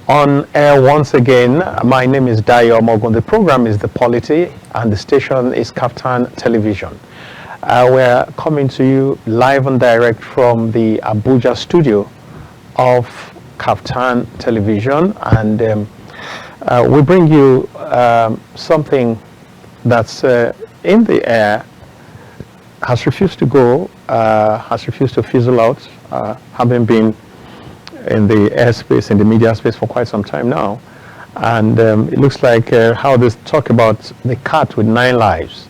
On air once again. My name is Dayo Mogun. The program is The Polity and the station is Kaftan Television. We're coming to you live and direct from the Abuja studio of Kaftan Television, and we bring you something that's in the air, has refused to go, has refused to fizzle out, having been in the airspace, in the media space for quite some time now. And it looks like how this talk about the cat with 9 lives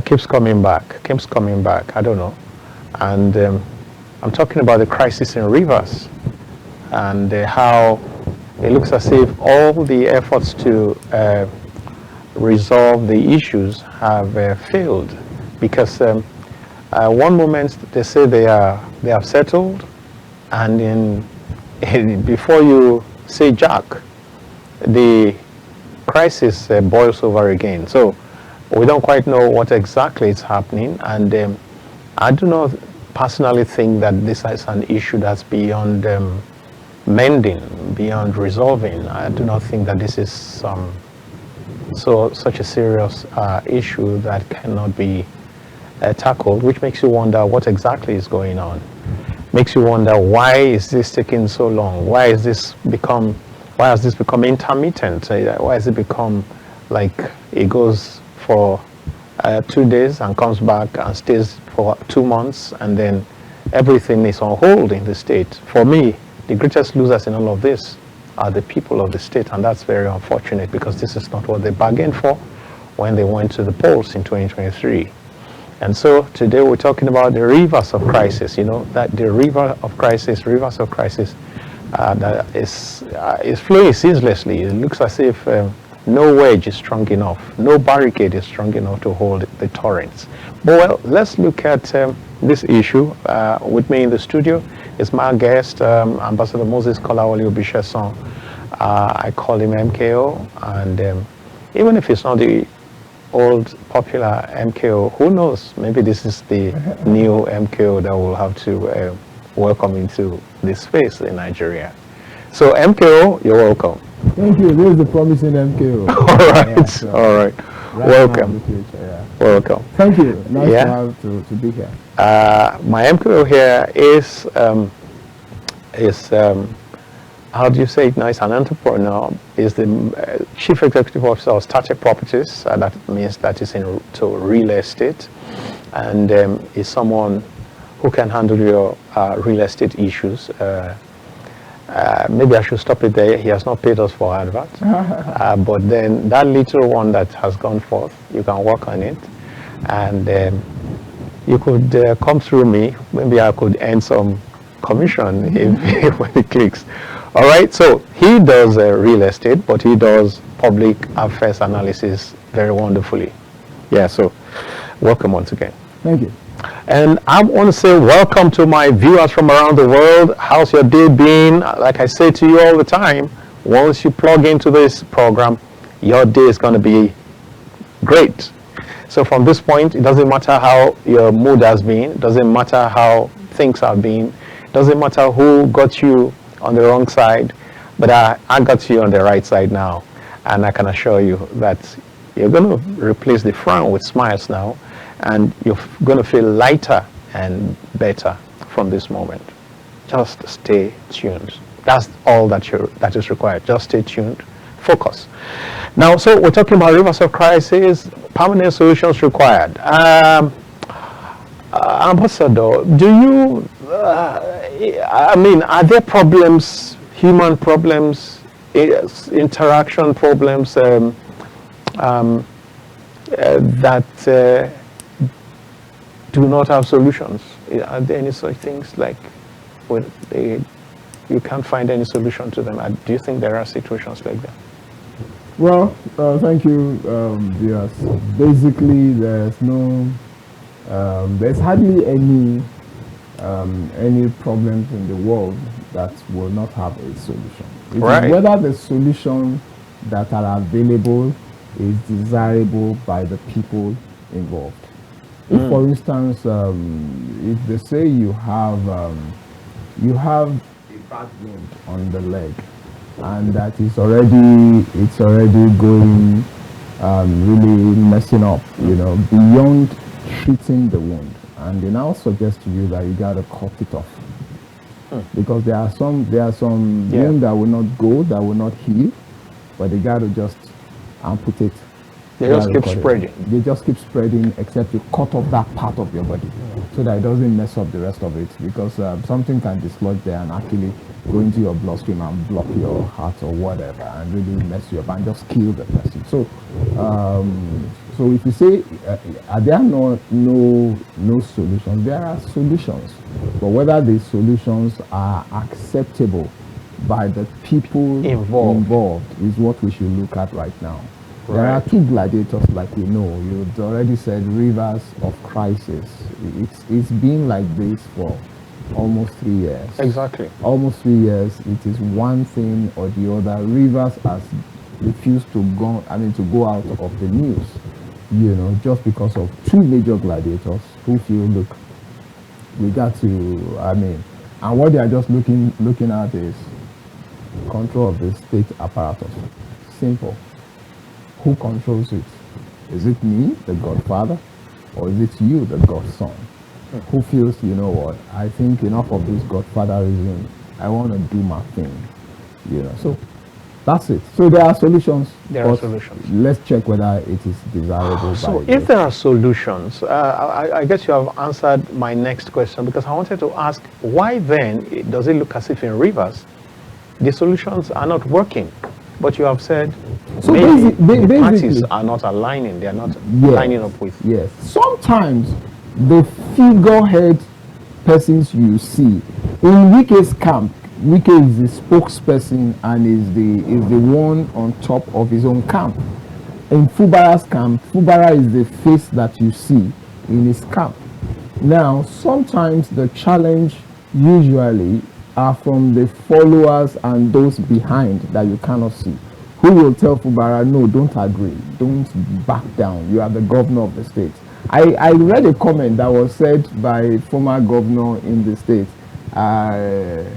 keeps coming back, I don't know. And I'm talking about the crisis in Rivers, and how it looks as if all the efforts to resolve the issues have failed, because one moment they say they have settled, and before you say jack, the crisis boils over again. So we don't quite know what exactly is happening, and I do not personally think that this is an issue that's beyond mending, beyond resolving. I do not think that this is such a serious issue that cannot be tackled, which makes you wonder what exactly is going on. Makes you wonder, why is this taking so long? Why has this become intermittent? Why has it become like it goes for 2 days and comes back and stays for 2 months, and then everything is on hold in the state? For me, the greatest losers in all of this are the people of the state, and that's very unfortunate, because this is not what they bargained for when they went to the polls in 2023. And so today we're talking about the rivers of crisis. You know, that the rivers of crisis that is flowing ceaselessly. It looks as if no wedge is strong enough, no barricade is strong enough to hold the torrents. But well, let's look at this issue. With me in the studio is my guest, Ambassador Moses Kolawole Obisheson. I call him MKO, and even if it's not the old popular MKO, who knows, maybe this is the new MKO that we'll have to welcome into this space in Nigeria. So MKO, you're welcome. Thank you. This is the promising MKO. All right, yeah, so all right. Welcome. Future, yeah. Welcome. Thank you. Nice to be here. My MKO here is how do you say it now? It's an entrepreneur. Is the chief executive officer of Started Properties. That means that is into real estate, and is someone who can handle your real estate issues. Maybe I should stop it there. He has not paid us for advert, but then that little one that has gone forth, you can work on it, and you could come through me. Maybe I could earn some commission if when it clicks. All right, so he does real estate, but he does public affairs analysis very wonderfully. Yeah, so welcome once again. Thank you. And I want to say welcome to my viewers from around the world. How's your day been? Like I say to you all the time, once you plug into this program, your day is going to be great. So from this point, it doesn't matter how your mood has been, it doesn't matter how things have been, it doesn't matter who got you on the wrong side, but I got you on the right side now, and I can assure you that you're going to replace the frown with smiles now, and you're going to feel lighter and better from this moment. Just stay tuned. That's all that is required. Just stay tuned, focus. Now, so we're talking about rivers of crisis, permanent solutions required. Ambassador, do you I mean, are there problems, human problems, interaction problems that do not have solutions? Are there any such things like you can't find any solution to them? Do you think there are situations like that? Well, thank you. Yes. Basically, there's hardly any problems in the world that will not have a solution. Right. Whether the solution that are available is desirable by the people involved. If, for instance, if they say you have a bad wound on the leg, and that it's already going really messing up, beyond treating the wound. And they now suggest to you that you got to cut it off. Because there are some wounds that will not go, that will not heal, but they got to just amputate. They just keep spreading. They just keep spreading, except you cut off that part of your body so that it doesn't mess up the rest of it. Because something can dislodge there and actually go into your bloodstream and block your heart or whatever, and really mess you up and just kill the person. So, so if you say, are there no solutions? There are solutions, but whether these solutions are acceptable by the people involved is what we should look at right now. Right. There are two gladiators, like we know. You've already said rivers of crisis. It's been like this for almost 3 years. Exactly. Almost 3 years. It is one thing or the other. Rivers has refused to go out of the news, just because of two major gladiators who feel, look, we got to, and what they are just looking at is control of the state apparatus. Simple. Who controls it? Is it me, the Godfather, or is it you, the Godson? Who feels, you know what, I think enough of this Godfatherism, I want to do my thing, So that's it. So there are solutions. There are solutions. Let's check whether it is desirable. So if there are solutions, I guess you have answered my next question, because I wanted to ask, why then does it look as if in Rivers the solutions are not working? But you have said so the parties are not aligning. They are not lining up with. Yes. Sometimes the figurehead persons you see in Wike's camp, Wike is the spokesperson and is the one on top of his own camp. In Fubara's camp, Fubara is the face that you see in his camp. Now, sometimes the challenge usually are from the followers and those behind that you cannot see, who will tell Fubara, no, don't agree, don't back down, you are the governor of the state. I read a comment that was said by a former governor in the state. I've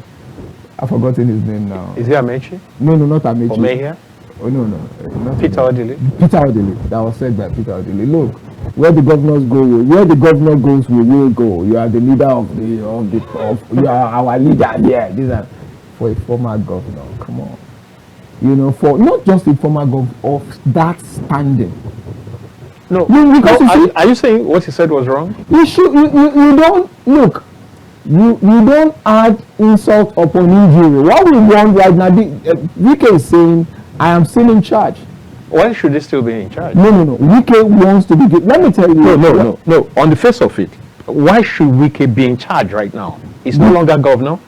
forgotten his name now. Is he Amechi? No, not Amechi. Omehia? Oh, no. Not Peter Odili? Peter Odili. That was said by Peter Odili. Look, where the governors go, where the governor goes, we will go. You are the leader you are our leader here. These are for a former governor. Come on. For not just a former governor of that standing. No, are you saying what he said was wrong? You don't look. You don't add insult upon injury. What we want right now, Wike is saying, I am still in charge. Why should he still be in charge? No. Wike wants to be. Let me tell you. No. On the face of it, why should Wike be in charge right now? He's no longer governor.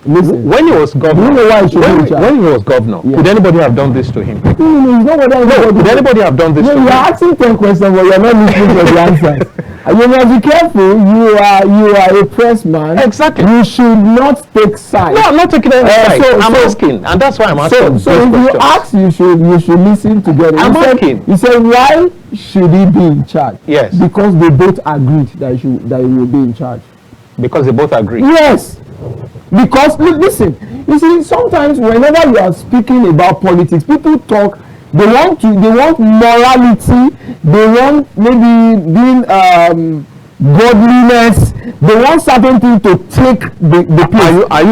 Listen, when he was governor, you know why he should be in charge? When he was governor, could anybody have done this to him? No, he's not what could anybody have done this to him? You're asking 10 questions, but you're not listening to the answers. You must be careful. You are a press man. Exactly. You should not take sides. No, I'm not taking any sides. I'm asking, and that's why I'm asking. So if you ask, you should listen together. I'm asking. You said, why should he be in charge? Yes. Because they both agreed that he will be in charge. Because they both agree. Yes. Because listen, you see, sometimes whenever you are speaking about politics, people talk. They want morality. They want maybe being godliness. They want certain things to take the place. Are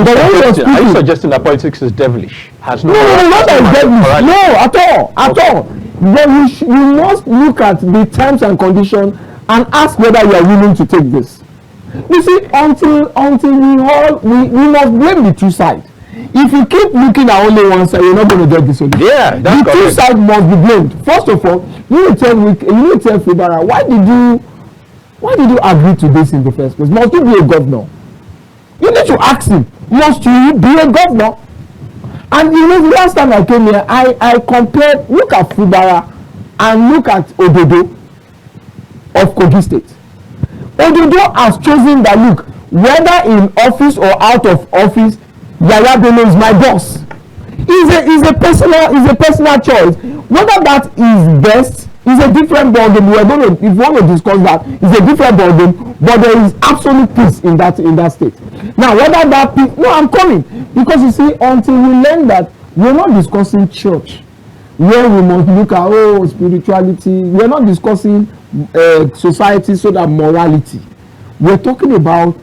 you suggesting that politics is devilish? No, not as devilish. No, at all. Then you must look at the terms and conditions and ask whether you are willing to take this. You see, until we must blame the two sides. If you keep looking at only one side, you're not going to get this solution. Yeah, that's the two sides must be blamed. First of all, you need to tell Fubara, why did you agree to this in the first place? Must you be a governor? You need to ask him, must you be a governor? And the last time I came here, I compared, look at Fubara and look at Ododo of Kogi State. Ododo has chosen that, look, whether in office or out of office, Yaya Bello is my boss. It's a personal choice. Whether that is best is a different ballgame. If you want to discuss that, it's a different ballgame. But there is absolute peace in that state. Now, whether that peace, no, I'm coming, because you see, until we learn that We're not discussing church, where we must look at spirituality. We're not discussing society, so that morality. We're talking about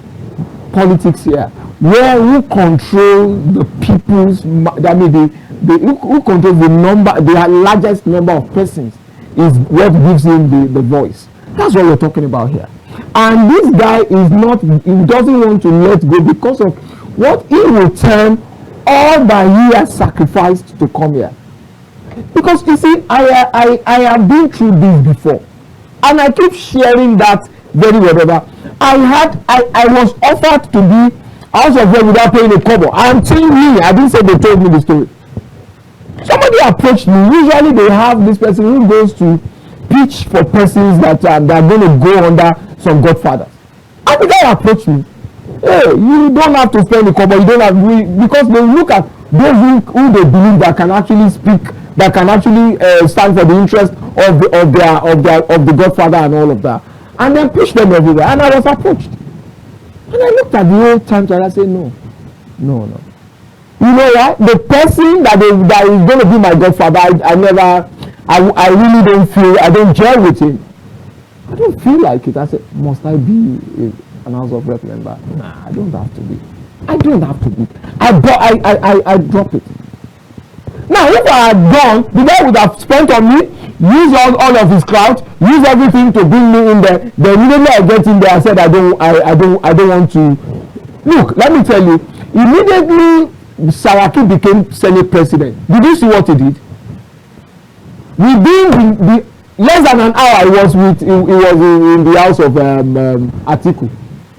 politics here, where who control the people's, that means who controls the largest number of persons is what gives him the voice. That's what we're talking about here. And this guy he doesn't want to let go because of what he will term all that he has sacrificed to come here. Because you see, I have been through this before, and I keep sharing that very well. I was offered to be House of Rep without paying a kobo. I'm telling me, I didn't say they told me the story. Somebody approached me. Usually they have this person who goes to pitch for persons that are going to go under some godfathers. And the guy approached me. Hey, you don't have to spend a kobo. You don't have because they look at those who they believe that can actually speak, that can actually stand for the interest of the godfather and all of that, and then push them everywhere. And I was approached, and I looked at the whole time and I said, no. You know what? The person that is going to be my godfather, I really don't feel, I don't gel with him. I don't feel like it. I said, must I be an House of Rep member? Nah, I don't have to be. I drop it. Now, if I had gone, the guy would have spent on me, use all of his clout, use everything to bring me in there. Then immediately I get in there, I said I don't want to. Look, let me tell you, immediately Saraki became Senate president. Did you see what he did? Within the less than an hour, he was in the house of Atiku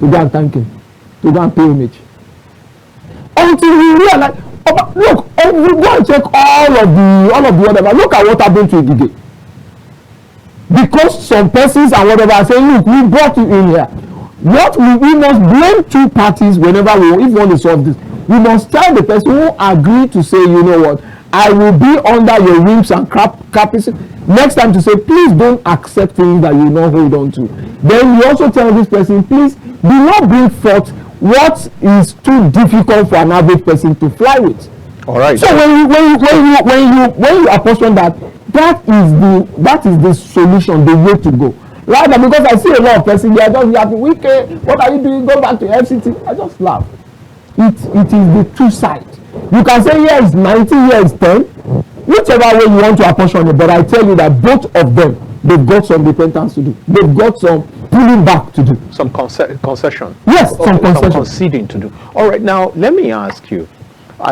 to go and thank him, to go and pay homage. Until he realized, look, go and check all of the whatever. Look at what happened to Igige. Because some persons and whatever are saying, look, we brought you in here. What we must blame two parties whenever if we want to solve this. We must tell the person who agreed to say, you know what, I will be under your whims and caprices. Next time to say, please don't accept things that you will not hold on to. Then you also tell this person, please do not bring forth what is too difficult for an average person to fly with. All right. So when you apportion that is the solution, the way to go. Rather, because I see a lot of persons, they are just laughing. What are you doing? Go back to FCT. I just laugh. It is the two sides. You can say yes, 90 years, 10, whichever way you want to apportion it. But I tell you that both of them, they've got some repentance to do. They've got some pulling back to do. Some concession. Yes, some concession. Some conceding to do. All right, now let me ask you,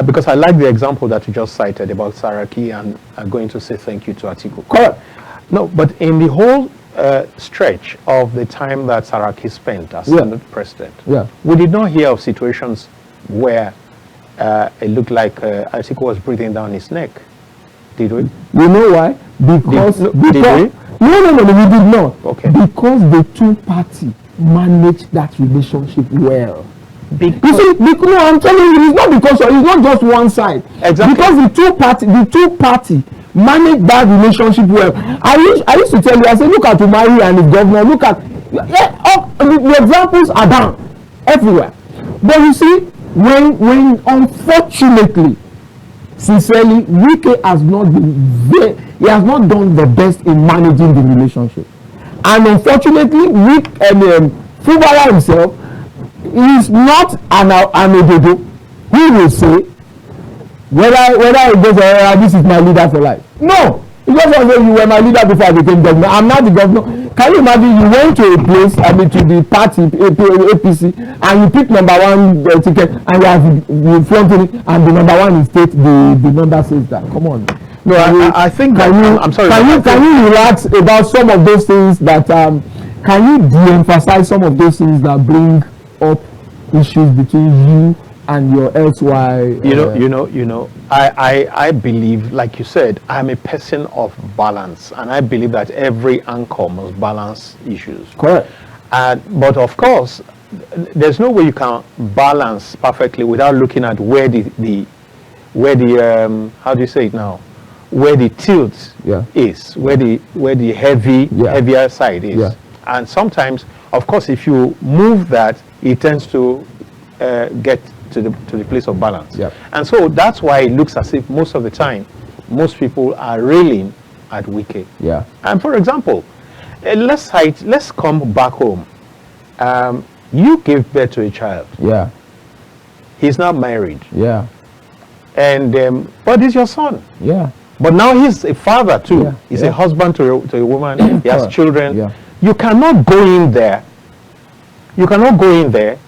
because I like the example that you just cited about Saraki and going to say thank you to Atiku. Correct. No, but in the whole stretch of the time that Saraki spent as Senate president, we did not hear of situations where it looked like Atiku was breathing down his neck. Did we? You know why? Because did we? No, we did not. Okay. Because the two parties managed that relationship well. Because no, I'm telling you, it's not because it's not just one side. Exactly. Because the two party manage that relationship well. I used to tell you, I said, look at Umari and his governor. Look at the examples are down everywhere. But you see, when unfortunately, sincerely, Wike has not done the best in managing the relationship, and unfortunately, Fubara himself is not an Ododo who will say whether he goes this is my leader for life. No, he just want to say you were my leader before I became governor. I'm not the governor. Can you imagine you went to a place, to the party APC, and you pick number one ticket and you have fronting it, and the number one in state, the number says that. Come on. No, I think I'm sorry. Can you relax about some of those things that can you de-emphasize some of those things that bring up issues between you and your elsewhere? I believe, like you said, I'm a person of balance, and I believe that every anchor must balance issues. Correct. But of course, there's no way you can balance perfectly without looking at where the how do you say it now? Where the tilt is, where the heavier side is. Yeah. And sometimes, of course, if you move that, it tends to get to the place of balance. Yep. And so that's why it looks as if most of the time, most people are railing at Wike. Yeah. And for example, let's come back home. You gave birth to a child. Yeah. He's not married. Yeah. And but he's your son. Yeah. But now he's a father too. Yeah. He's a husband to a woman. He has children. Yeah. You cannot go in there. You cannot go in there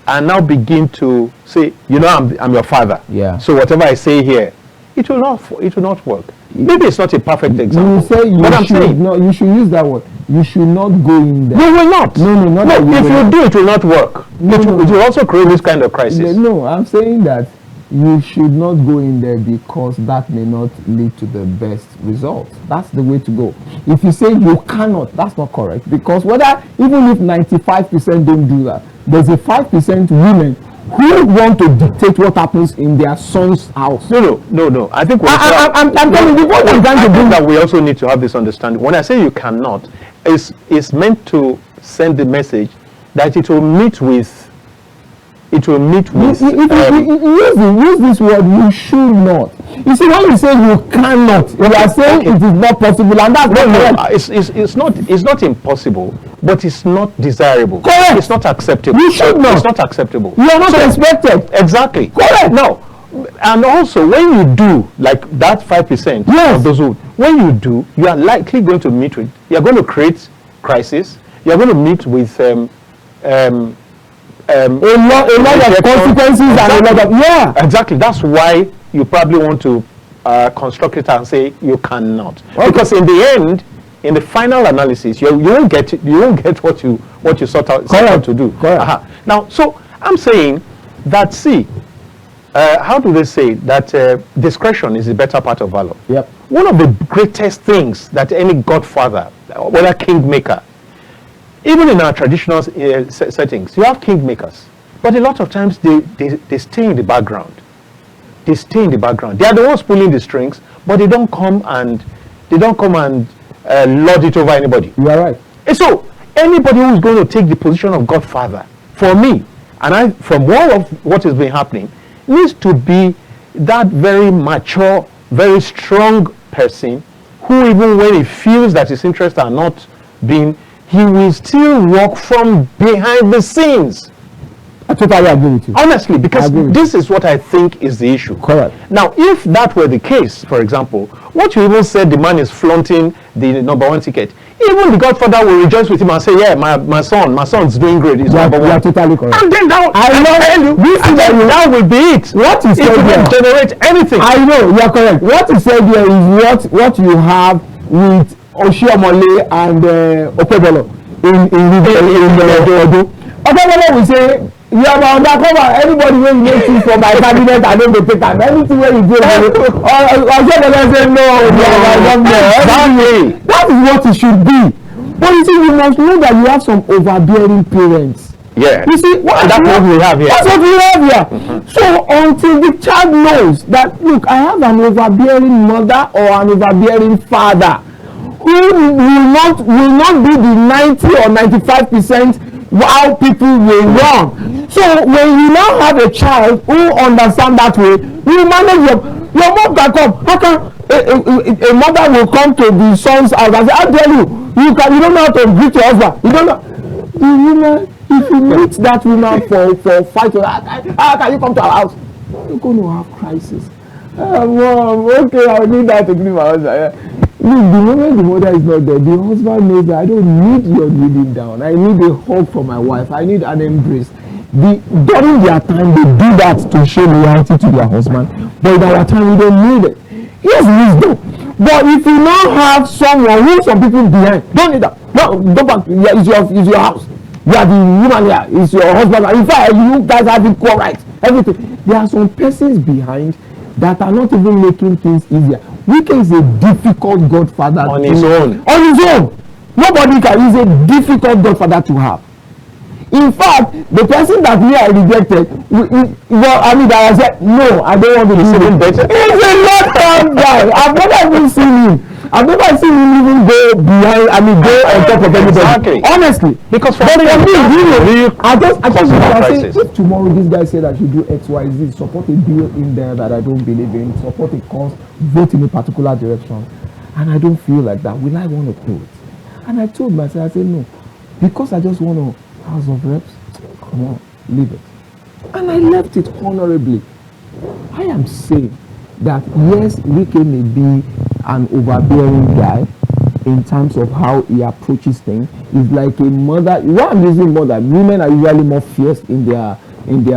and now begin to say, you know, I'm your father. Yeah. So whatever I say here, it will not work. Maybe it's not a perfect example. You say you but I'm should, saying, no, you should use that word. You should not go in there. you will not. No, If you do, it will not work. No, It no. will also create this kind of crisis. No, I'm saying that you should not go in there because that may not lead to the best result. That's the way to go. If you say you cannot, that's not correct. Because even if 95% don't do that, there's a 5% women who want to dictate what happens in their son's house. No. I think I'm telling you what I'm trying to do. That we also need to have this understanding. When I say you cannot, it's meant to send the message that it will meet with. Use this word. You should not. You see, when you say you cannot, you are saying it is not possible, and that's it's not impossible, but it's not desirable. Correct. It's not acceptable. You should not. It's not acceptable. You are not expected. Exactly. Correct. Now, and also when you do like that 5% Yes. of those who, when you do, you are likely going to meet with. You are going to create crisis. You are going to meet with a lot of consequences and a lot of exactly. That's why you probably want to construct it and say you cannot, because in the end, in the final analysis, you won't get it. You won't get what you set out to do. Now, so I'm saying that how do they say that discretion is the better part of valor? Yep. One of the greatest things that any godfather, whether kingmaker, even in our traditional settings, you have kingmakers, but a lot of times they stay in the background. They stay in the background. They are the ones pulling the strings, but they don't come and lord it over anybody. You are right. And so anybody who is going to take the position of godfather, for me, and from all of what has been happening, needs to be that very mature, very strong person who, even when he feels that his interests are not being, he will still work from behind the scenes. I totally agree with you. Honestly, because this is what I think is the issue. Correct. Now, if that were the case, for example, what you even said, the man is flaunting the number one ticket, even the godfather will rejoice with him and say, yeah, my son's doing great. He's number one. You are totally correct. And then that will be it. What you said it will generate anything. I know, you are correct. What you said here is what you have with Oshiomole and Okebolo in Odo. Okebolo will say, you are undercover. Anybody when you make things for my cabinet, I don't go take time. Anything where you do, Oshiomole say no. That is what it should be. But you see, you must know that you have some overbearing parents. Yeah. You see, that's what we have here. That's what we have here. Mm-hmm. So until the child knows that, look, I have an overbearing mother or an overbearing father who will not be the 90 or 95% how people will run. So when you now have a child who understands that way, you manage your mom can come. How can a mother will come to the son's house and say, how dare you don't know how to greet your husband. You don't know. The woman, if you meet that woman for fight, how can you come to our house? You're going to have crisis. Mom, okay, I need that to clean my husband. Look, the moment the mother is not there, the husband knows that I don't need your kneeling down. I need a hug from my wife. I need an embrace. During their time, they do that to show loyalty to their husband. But in our time, we don't need it. Here's wisdom. But if you now have someone who some people behind, don't need that. No, go back. Yeah, it's your house. You are the woman here. It's your husband. In fact, you guys have equal rights. Everything. There are some persons behind that are not even making things easier. Wike is a difficult godfather on his own. On his own. Nobody can. He's a difficult godfather to have. In fact, the person that we are rejected, that I said, no, I don't want to do it. He's a lot of guy. I've never even seen him. I've never seen him even go behind, go on top of anybody. Exactly. Honestly. Because for me, I just say, if tomorrow this guy said I should do X, Y, Z, support a bill in there that I don't believe in, support a cause, vote in a particular direction, and I don't feel like that, will I want to do it? And I told myself, I said, no, because I just want a House of Reps, come on, leave it. And I left it honorably. I am saying that yes, Wike may be an overbearing guy in terms of how he approaches things. He's like a mother. Why I'm using mother, women are usually more fierce in their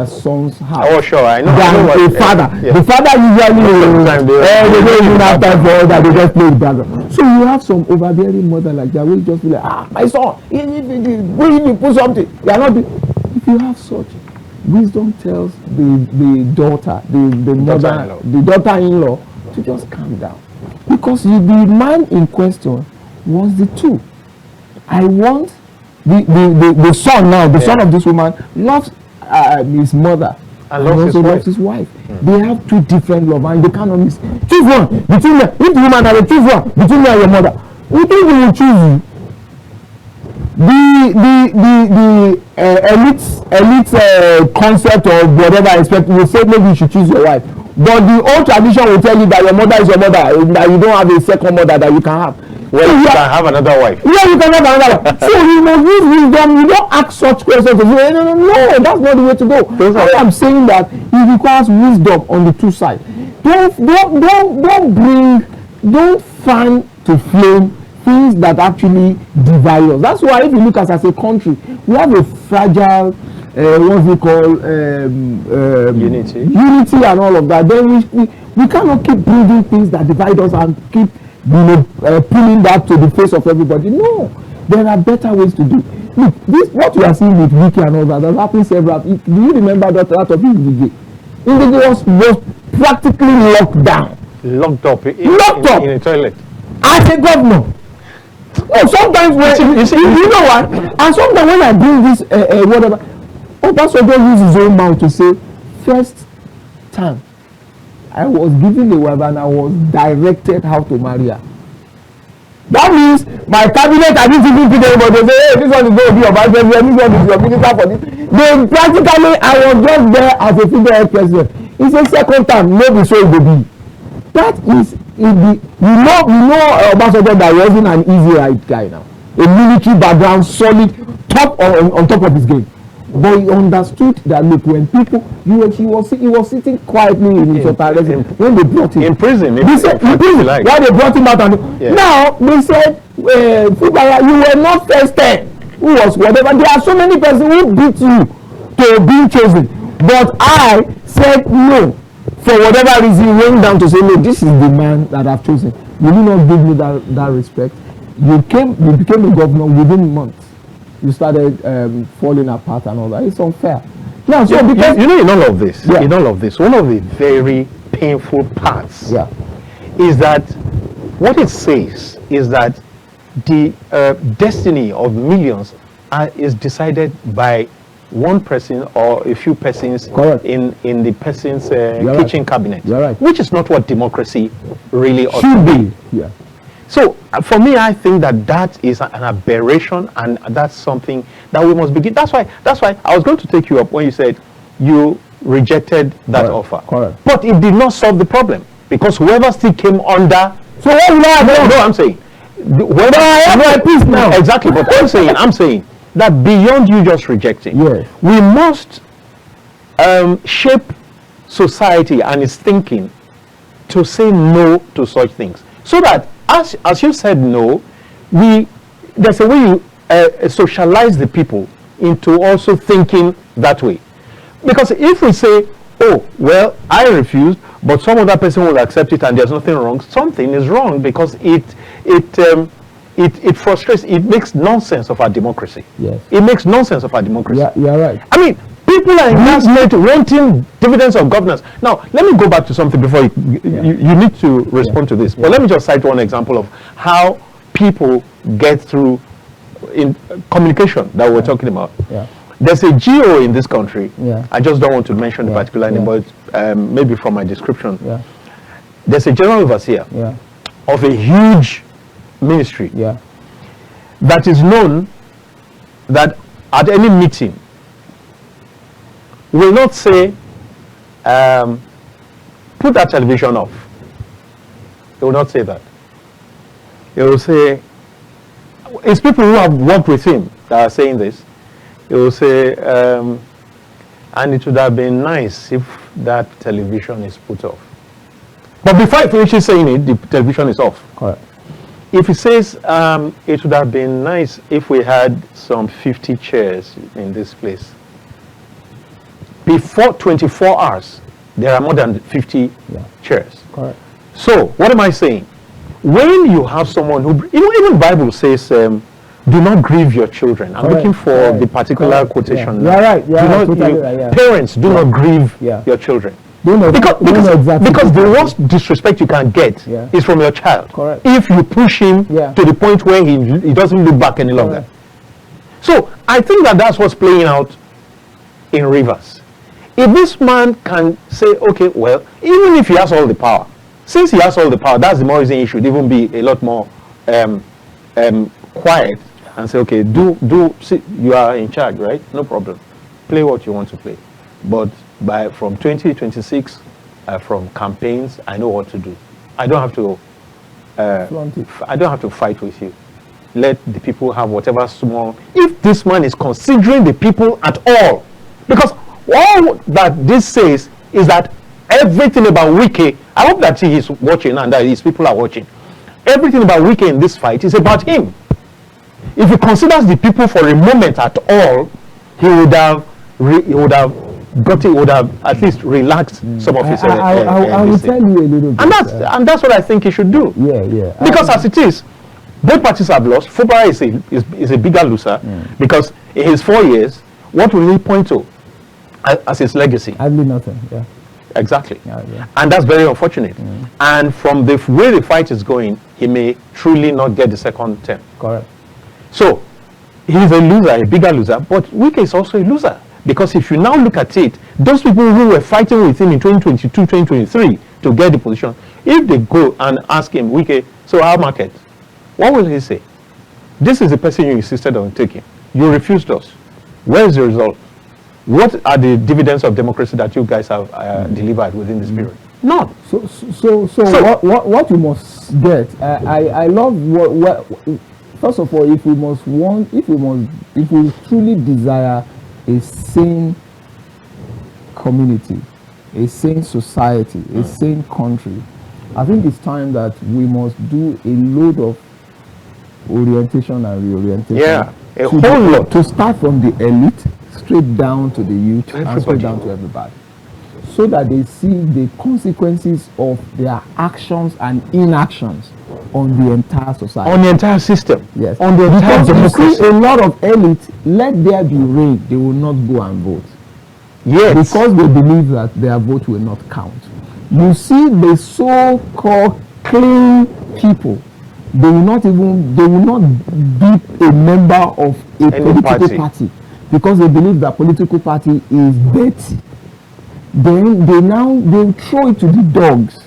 son's house. Oh sure, I know. Than a father. Yeah. The father usually they don't even have time for all that, they just play the background. So you have some overbearing mother like that will just be like, my son, if you put something, you are not if you have such, wisdom tells the daughter, the mother, the daughter-in-law to just calm down, because the man in question was the two. I want the son now, the son of this woman loves his mother and also loves his wife. They have two different love and they cannot miss. Choose one between them. If the woman has to choose one between you and your mother, who think we will choose you? The elite concept or whatever I expect will say maybe you should choose your wife, but the old tradition will tell you that your mother is your mother, that you don't have a second mother that you can have. Well, so you can have another wife. Yeah, you can have another wife. So you must use wisdom. You don't ask such questions. No, that's not the way to go. I am saying that it requires wisdom on the two sides. Don't fan to flame things that actually divide us. That's why if you look at us as a country, we have a fragile what we call unity and all of that. Then we cannot keep building things that divide us and keep pulling that to the face of everybody. No, there are better ways to do. Look, this what we are seeing with Wiki and all that happened several. Do you remember that of Indigi? Indigi was practically locked down, locked up in a toilet as a governor. Oh, sometimes when you know what, and sometimes when I bring this whatever, Obasanjo uses his own mouth to say, first time I was given a wife and I was directed how to marry her. That means my cabinet, I didn't even pick anybody. They say, hey, this one is going to be your vice president, this one is your minister for this. Then practically, I was just there as a figurehead president. It's a second time, maybe so it will be. That is, we know Obasanjo that wasn't an easy guy now. A military background, solid, top on top of his game. But he understood that, look, when people, he was sitting quietly in his hotel when they brought him. In prison. They said, in prison, why they brought him out. Now, they said, Fubara, you were not first 10. Who was whatever. There are so many persons who beat you to being chosen. But I said no. For whatever reason, he went down to say, no, this is the man that I've chosen. Will you not give me that respect? You became a governor within months. You started falling apart and all that. It's unfair. Yeah, so because in all of this, one of the very painful parts is that what it says is that the destiny of millions is decided by one person or a few persons in the person's kitchen cabinet, which is not what democracy really should be. Yeah. So for me, I think that is an aberration, and that's something that we must begin. That's why I was going to take you up when you said you rejected that offer. Correct. But it did not solve the problem, because whoever still came under. So what will I do? No, I'm saying. Whether I have my peace now. Exactly, but I'm saying that beyond you just rejecting, we must shape society and its thinking to say no to such things, so that as you said no, there's a way you socialize the people into also thinking that way. Because if we say, oh, well, I refused, but some other person will accept it and there's nothing wrong, something is wrong, because it frustrates, it makes nonsense of our democracy. Yes. It makes nonsense of our democracy. Yeah, you're right. I mean, people are in that state renting dividends of governance. Now, let me go back to something before you need to respond to this. But let me just cite one example of how people get through in communication that we're talking about. Yeah. There's a GO in this country. Yeah. I just don't want to mention the particular name, but maybe from my description. Yeah. There's a general overseer Yeah. of a huge ministry Yeah. that is known that at any meeting will not say, put that television off. They will not say that. They will say, it's people who have worked with him that are saying this. They will say, and it would have been nice if that television is put off. But before he finishes saying it, the television is off. Correct. If he says, it would have been nice if we had some 50 chairs in this place. Before 24 hours, there are more than 50 chairs. Correct. So, what am I saying? When you have someone who, even Bible says, do not grieve your children. I'm looking for the particular quotation. Yeah. You're right. Yeah, totally right. Parents, do not grieve your children. Because the worst disrespect you can get is from your child. Correct. If you push him to the point where he doesn't look back any longer. So I think that's what's playing out in Rivers. If this man can say, okay, well, even if he has all the power, since he has all the power, that's the more reason he should even be a lot more quiet and say, okay, see, you are in charge, right? No problem. Play what you want to play. But from 2026, from campaigns, I know what to do. I don't have to. I don't have to fight with you. Let the people have whatever small. If this man is considering the people at all, because all that this says is that everything about Wike, I hope that he is watching and that his people are watching. Everything about Wike in this fight is about him. If he considers the people for a moment at all, he would have at least relaxed some of his. I will tell you a little bit. And that's what I think he should do. Yeah. Because as it is, both parties have lost. Fubara is a bigger loser because in his 4 years, what will he point to as his legacy? Hardly nothing. Yeah. Exactly. And that's very unfortunate. And from the way the fight is going, he may truly not get the second term. Correct. So he's a loser, a bigger loser, but Wike is also a loser. Because if you now look at it, those people who were fighting with him in 2022, 2023 to get the position, if they go and ask him, Wike, so our market, what will he say? This is the person you insisted on taking. You refused us. Where is the result? What are the dividends of democracy that you guys have delivered within this period? None. So what you must get, I love what first of all, if we truly desire a sane community, a sane society, a sane country, I think it's time that we must do a load of orientation and reorientation. Yeah, a whole lot. To start from the elite, straight down to the youth, and straight down to everybody. So that they see the consequences of their actions and inactions on the entire society. On the entire system. Yes. On the entire democracy. You see a lot of elite, let there be rain, they will not go and vote. Yes. Because they believe that their vote will not count. You see the so-called clean people, they will not be a member of a political party because they believe that political party is dirty. Then they'll throw it to the dogs.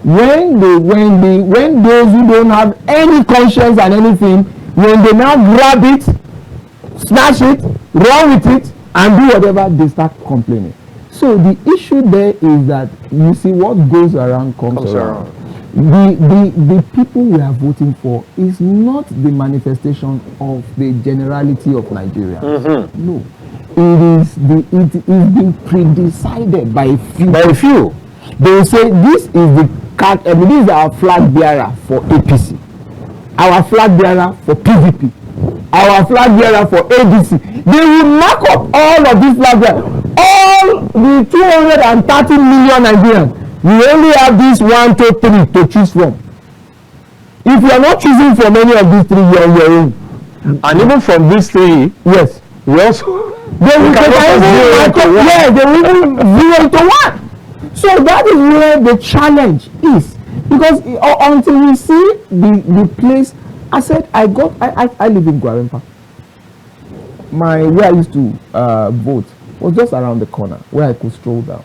When those who don't have any conscience and anything, when they now grab it, smash it, run with it, and do whatever, they start complaining. So the issue there is that you see what goes around comes around. The people we are voting for is not the manifestation of the generality of Nigerians. No. It is being pre-decided by a few. They will say this is this is our flag bearer for APC, our flag bearer for PVP, our flag bearer for ADC. They will mark up all of these flag bearers. All the 230 million Nigerians, we only have this 1, 2, 3 to choose from. If you are not choosing from any of these 3, you are on your own. And even from these 3, yes, we also they will even 0 to 1. So that is where the challenge is, because until we see the place, I said I live in Gwarimpa. Where I used to vote was just around the corner where I could stroll down.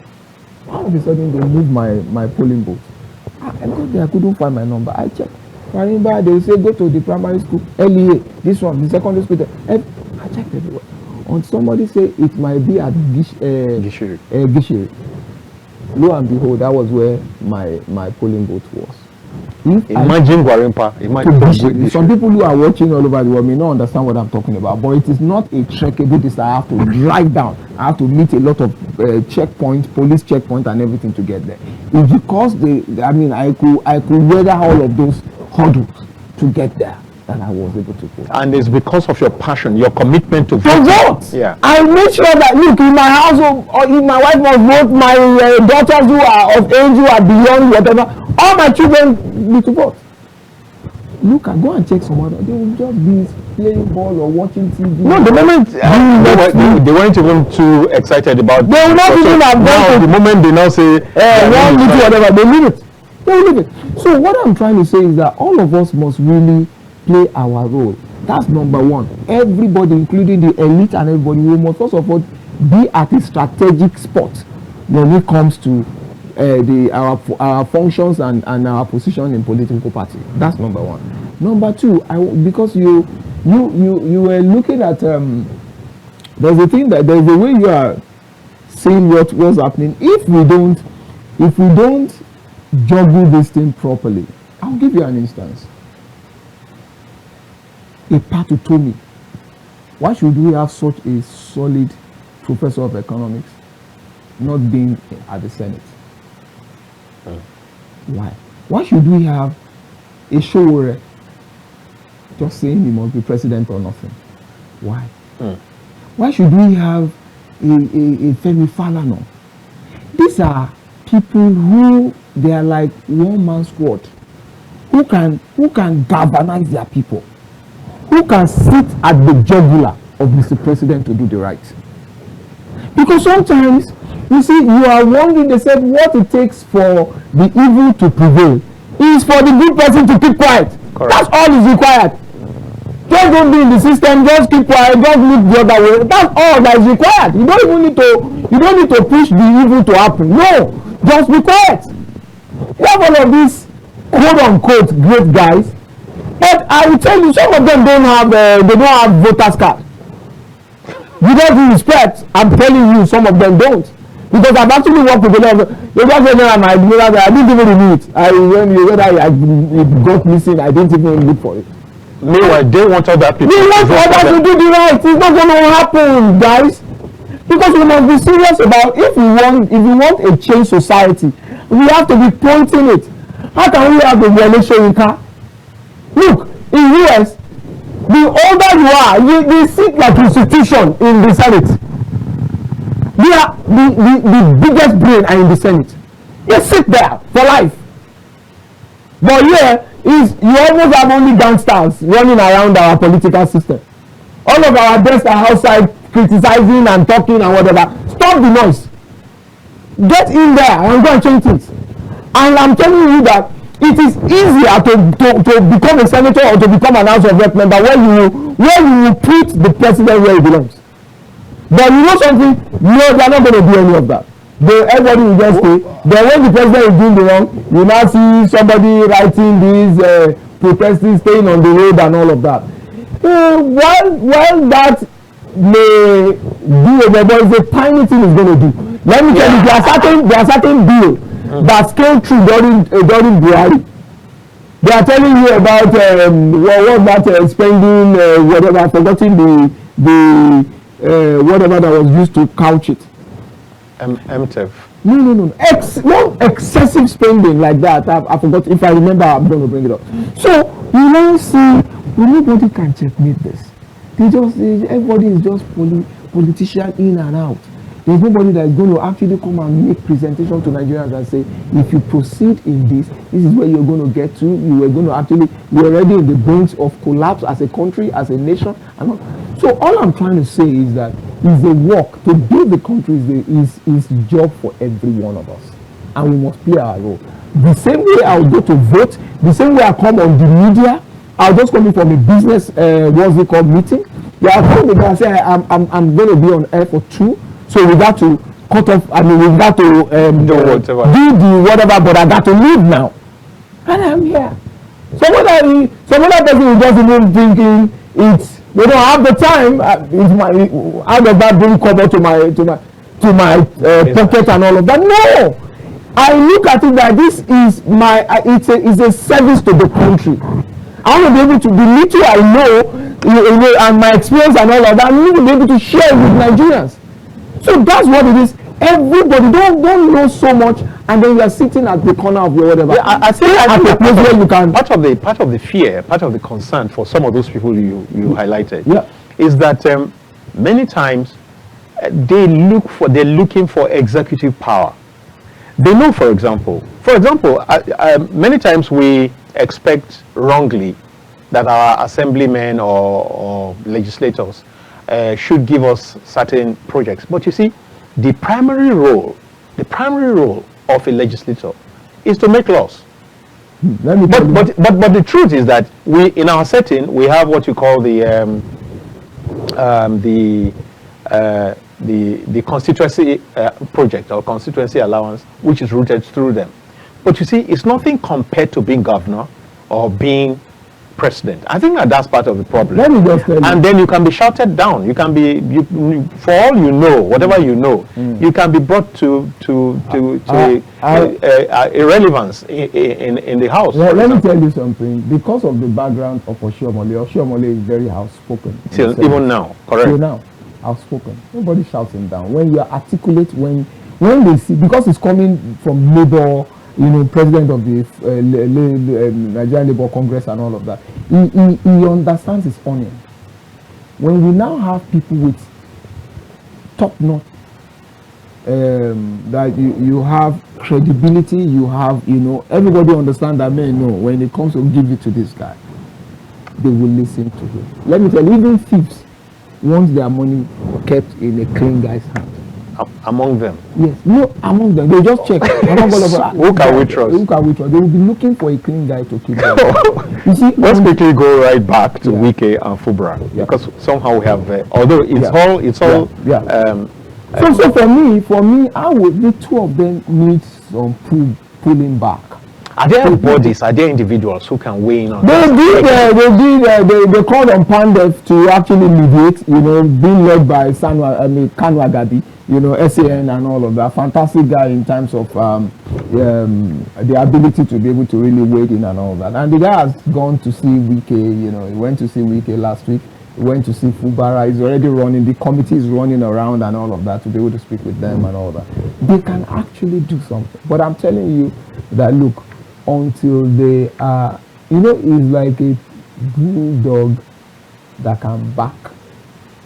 All of a sudden they moved my polling booth. I got there, I couldn't find my number. I checked. Karimba, they will say go to the primary school, LEA, this one, the secondary school. I checked everywhere. And somebody say it might be at Gishiri. Lo and behold, that was where my polling vote was. Imagine Gwarimpa. Imagine some people who are watching all over the world may not understand what I'm talking about, but it is not a trekkable distance. I have to drive down. I have to meet a lot of checkpoints, police checkpoints, and everything to get there. It's because I could weather all of those hurdles to get there, and I was able to vote. And it's because of your passion, your commitment to vote. Yeah. I make sure that look in my household, or if my wife must vote, my daughters who are of age, who are beyond whatever, all my children need to vote. Look, I go and check some other. They will just be playing ball or watching TV. No, the moment they weren't even too excited about. They will not even have now. The moment they now say, one little whatever, they leave it. They will leave it. So what I'm trying to say is that all of us must really play our role. That's number one. Everybody, including the elite and everybody, we must first of all be at a strategic spot when it comes to our functions and our position in political party. That's number one. Number two, because you were looking at there's a thing that there's a way you are seeing what's happening. If we don't juggle this thing properly, I'll give you an instance. A Patu told me, why should we have such a solid professor of economics not being at the Senate? Why? Why should we have a Showore just saying he must be president or nothing? Why? Why should we have a Femi Falana? These are people who they are like one man squad, who can galvanize their people, who can sit at the jugular of Mr. President to do the right. Because sometimes you see, you are wondering, they said, what it takes for the evil to prevail is for the good person to keep quiet. Correct. That's all is required. Just don't be in the system, just keep quiet, just look the other way. That's all that is required. You don't need to push the evil to happen. No, just be quiet. You have all of these quote unquote great guys, but I will tell you, some of them don't have voters card. Without due respect, I'm telling you, some of them don't. Because I've actually worked with a lot of they just said, I didn't even read it. It got missing, I didn't even look for it. Meanwhile, they want other people. We want others to do the right. It's not going to happen, guys. Because we must be serious about if we want a changed society, we have to be pointing it. How can we have a violation in car? Look, in US, the older you are, they sit like institution in the Senate. They are the biggest brain are in the Senate. They sit there for life. But here you almost have only gangsters running around our political system. All of our best are outside criticizing and talking and whatever. Stop the noise. Get in there and go and change things. And I'm telling you that it is easier to become a senator or to become an House of Rep member when you put the president where he belongs. But you know something? No, they are not going to do any of that. Everybody will just stay. Then when the president is doing the wrong, you now see somebody writing these protesting, staying on the road and all of that. While that may do, but it's a tiny thing it's going to do. Let me tell you, there are certain bills that came through during Buhari. They are telling you about what that spending, whatever. I've forgotten the whatever that was used to couch it. MTEF. No. No excessive spending like that. I forgot. If I remember, I'm going to bring it up. So you now see, nobody can checkmate this. Everybody is just politician in and out. There's nobody that is going to actually come and make presentation to Nigerians and say, if you proceed in this is where you're going to get to. We're already in the brink of collapse as a country, as a nation. So all I'm trying to say is that it's a work to build the country is job for every one of us, and we must play our role. The same way I'll go to vote, the same way I come on the media, I'll just come in from a business meeting. Yeah, I'll come and say I'm going to be on air for 2. So we got to cut off. We got to do the whatever, but I got to leave now, and I'm here. Some other person is just even thinking they don't have the time. How does that bring cover to my pocket and all of that? No, I look at it that this is it's a service to the country. I want to be able to, the little I know, and my experience and all of that, I need to be able to share it with Nigerians. So that's what it is. Everybody don't know so much, and then you are sitting at the corner of your whatever. Yeah, I think a place where you can. Part of the fear, part of the concern for some of those people you highlighted, yeah, is that many times they're looking for executive power. They know, for example, many times we expect wrongly that our assemblymen or legislators should give us certain projects. But you see, the primary role of a legislator is to make laws. Let me tell you. But the truth is that we, in our setting, we have what you call the constituency project or constituency allowance, which is routed through them. But you see, it's nothing compared to being governor or being president. I think that's part of the problem. Let me just tell you. And then you can be shouted down. You can be, for all you know, whatever you know, you can be brought to irrelevance in the house. Let me tell you something. Because of the background of Oshiomhole is very outspoken. Even now, correct? Till now, outspoken. Nobody shouts him down. When you are articulate, when they see, because it's coming from Labour, president of the Nigerian Labour Congress and all of that, he understands his onion. When we now have people with top-notch, that you have credibility, you have, everybody understands that, when it comes to give it to this guy, they will listen to him. Let me tell you, even thieves want their money kept in a clean guy's hand. Among them? Yes. No, among them. They just check. Who can we trust? Who can we trust? They will be looking for a clean guy to keep them. You see, let's quickly go right back to Wike and Fubara, because somehow we have, although it's all. So for me, the two of them need some pulling back. Are there bodies? Are there individuals who can weigh in on? They called on Pandef to actually mediate. Being led by Kanu Agabi, SAN and all of that. Fantastic guy in terms of the ability to be able to really weigh in and all that. And the guy has gone to see Wike. He went to see Wike last week. He went to see Fubara. He's already running. The committee is running around and all of that to be able to speak with them and all that. They can actually do something. But I'm telling you that, look, until they are, it's like a bulldog that can bark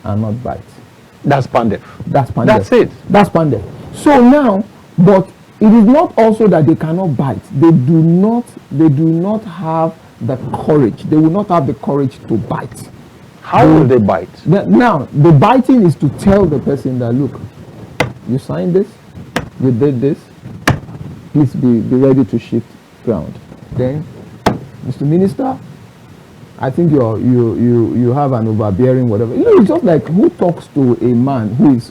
and not bite. That's Pandef. That's Pandef. That's it. That's Pandef. So now, but it is not also that they cannot bite. They do not have the courage. They will not have the courage to bite. How will they bite? Now, the biting is to tell the person that, look, you signed this, you did this, please be ready to shift ground. Then, Mr. Minister, I think you have an overbearing whatever. It's just like, who talks to a man who is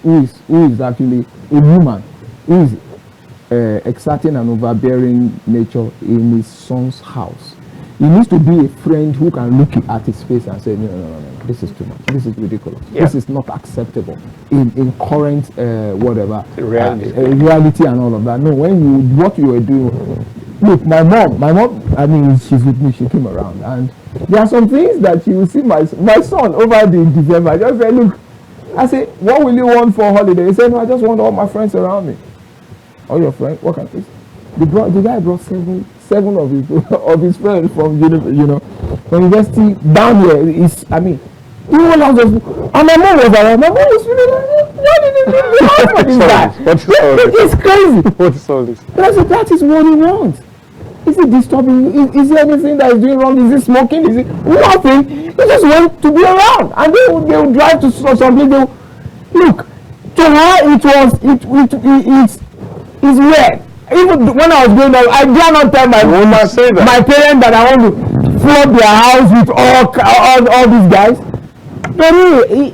actually a woman who is exerting an overbearing nature in his son's house. He needs to be a friend who can look at his face and say, no, this is too much. This is ridiculous. Yeah. This is not acceptable in current reality and all of that. No, what you are doing. Look, my mom, I mean, she's with me, she came around, and there are some things that you will see my son over the December. I just say, look, I say, what will you want for holiday? He said, no, I just want all my friends around me. All your friends? What kind of things? The guy brought seven of his friends from from university down here. And my mom was around. My mom was feeling like, what did he do? It's crazy. What is all this? And I said, that is what he wants. Is it disturbing you? Is there anything that is doing wrong? Is it smoking? Is it nothing? He just want to be around, and they will drive to something. Look, to her it's weird. Even when I was growing up, I dare not tell my parents that I want to flood their house with all these guys. But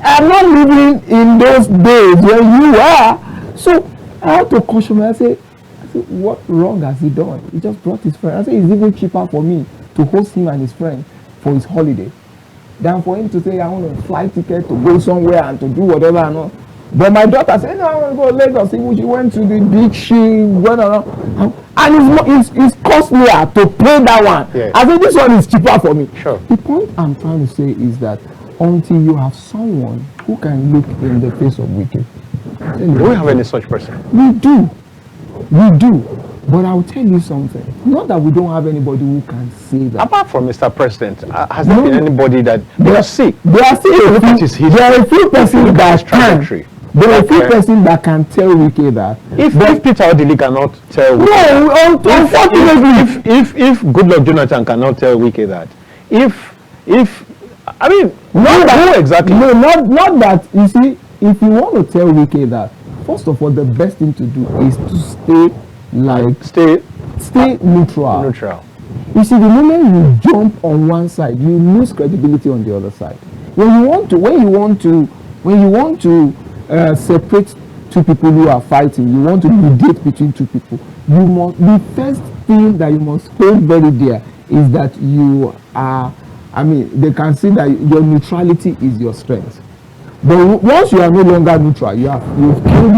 I'm not living in those days when you are. So I had to caution him. I said, what wrong has he done? He just brought his friend. I said, it's even cheaper for me to host him and his friend for his holiday than for him to say, I want a flight ticket to go somewhere and to do whatever and all. But my daughter said, no, I want to go to Lagos. She went to the beach, she went around. And it's costlier to pay that one. Yes. I think this one is cheaper for me. Sure. The point I'm trying to say is that until you have someone who can look in the face of wicked. Do we have any such person? We do. But I will tell you something. Not that we don't have anybody who can say that. Apart from Mr. President, has there been anybody that There are still a few persons that can. There are a few persons that can tell Wike that. If Peter Odili cannot tell Wike no, unfortunately, if Goodluck Jonathan cannot tell Wike that, I mean, not that, who exactly? No, not that. You see, if you want to tell Wike that, first of all, the best thing to do is to stay neutral. You see, the moment you jump on one side, you lose credibility on the other side. When you want to separate two people who are fighting, you want to mediate between two people, the first thing that you must hold very dear is that you are, they can see that your neutrality is your strength. But once you are no longer neutral, you've killed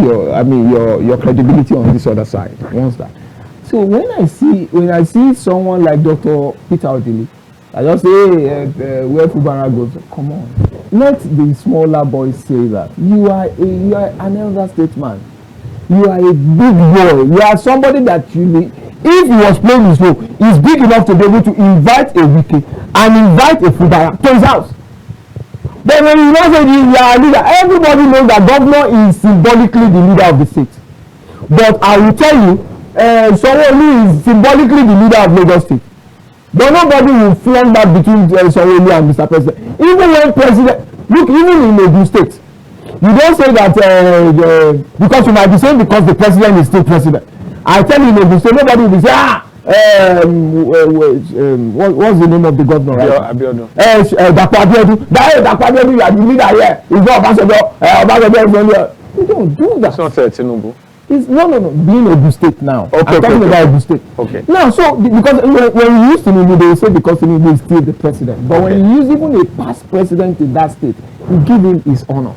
your credibility on this other side. Once that. So when I see someone like Dr. Peter Odili, I just say, where Fubara goes, come on. Let the smaller boys say that. You are an elder statesman. You are a big boy. You are somebody that if he was playing his role, he's big enough to be able to invite a Wike and invite a Fubara to his house. But when you know that you are a leader, everybody knows that governor is symbolically the leader of the state. But I will tell you, someone who is symbolically the leader of Lagos State. But nobody will flaunt that between Sanwo-Olu and Mr. President. Even when President, look, even in Ogun State, you don't say that because you might be saying because the president is still president. I tell you in Ogun State, nobody will be saying, what's the name of the governor? Right? Abiodun. Dr. Abiodun. Dr. Abiodun, you are the leader here. It's not Obasanjo. We don't do that. It's not Tinubu. No. Being Ogun State now. Okay, I'm talking about Ogun State. Okay. Now, so because when you use Tinubu, they will say because Tinubu is still the president. But when you use even a past president in that state, you give him his honor.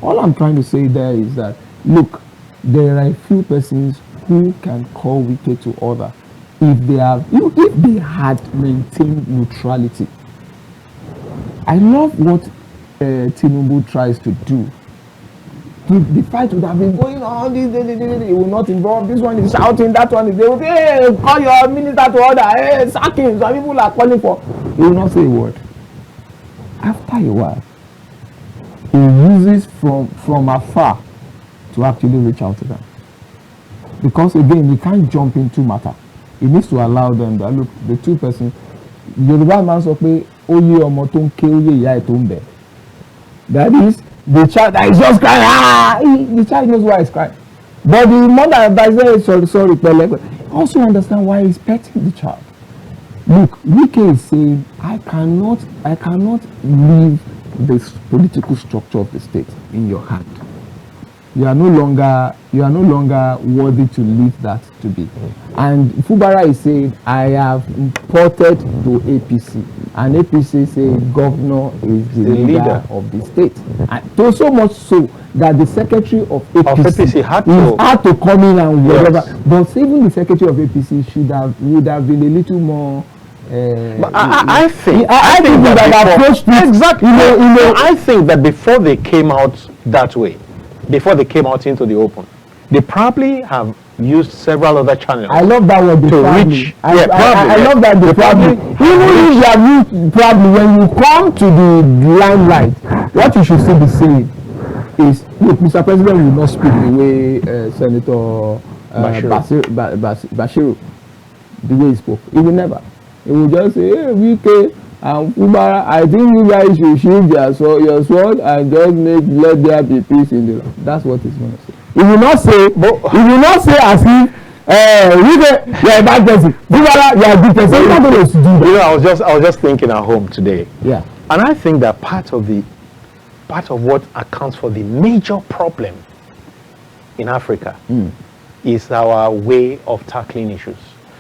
All I'm trying to say there is that, look, there are a few persons who can call Wike to order if they had maintained neutrality. I love what Tinubu tries to do. The fight would have been going on. It will not involve. This one is shouting. That one is. They will say, "Hey, call your minister to order. Hey, sack him." Some people are calling for. He will not say a word. After a while, he uses from afar to actually reach out to them. Because again, he can't jump into matter. He needs to allow them that look. The two persons. Yoruba man sọ pé ó yé ọmọ tó ń ké ó yé ìyá ẹ̀ tó ń bẹ̀. That is. The child that is just crying, the child knows why he's crying. But the mother that says sorry, also understand why he's petting the child. Look, Wike is saying, I cannot leave this political structure of the state in your hand. You are no longer worthy to leave that to be. And Fubara is saying, I have imported to APC. And APC say governor is the leader of the state. And so much so that the secretary of APC had to come in and whatever. Yes. But even the secretary of APC would have been a little more. But I think that before they came out that way, before they came out into the open, they probably have used several other channels. I love that word, to reach. I love that the probably. Even if you have used probably, when you come to the limelight, what you should still be saying is, look, Mr. President will not speak the way Senator Bashiru, the way he spoke. He will never. He will just say, hey, Wike and Fubara, I think you guys should shield your sword and just let there be peace in the land. That's what he's going to say. He will not say, as if Wike, you are a bad person. Fubara, you are a good person. He's not going to do that. You know, I was just thinking at home today. Yeah. And I think that part of what accounts for the major problem in Africa is our way of tackling issues.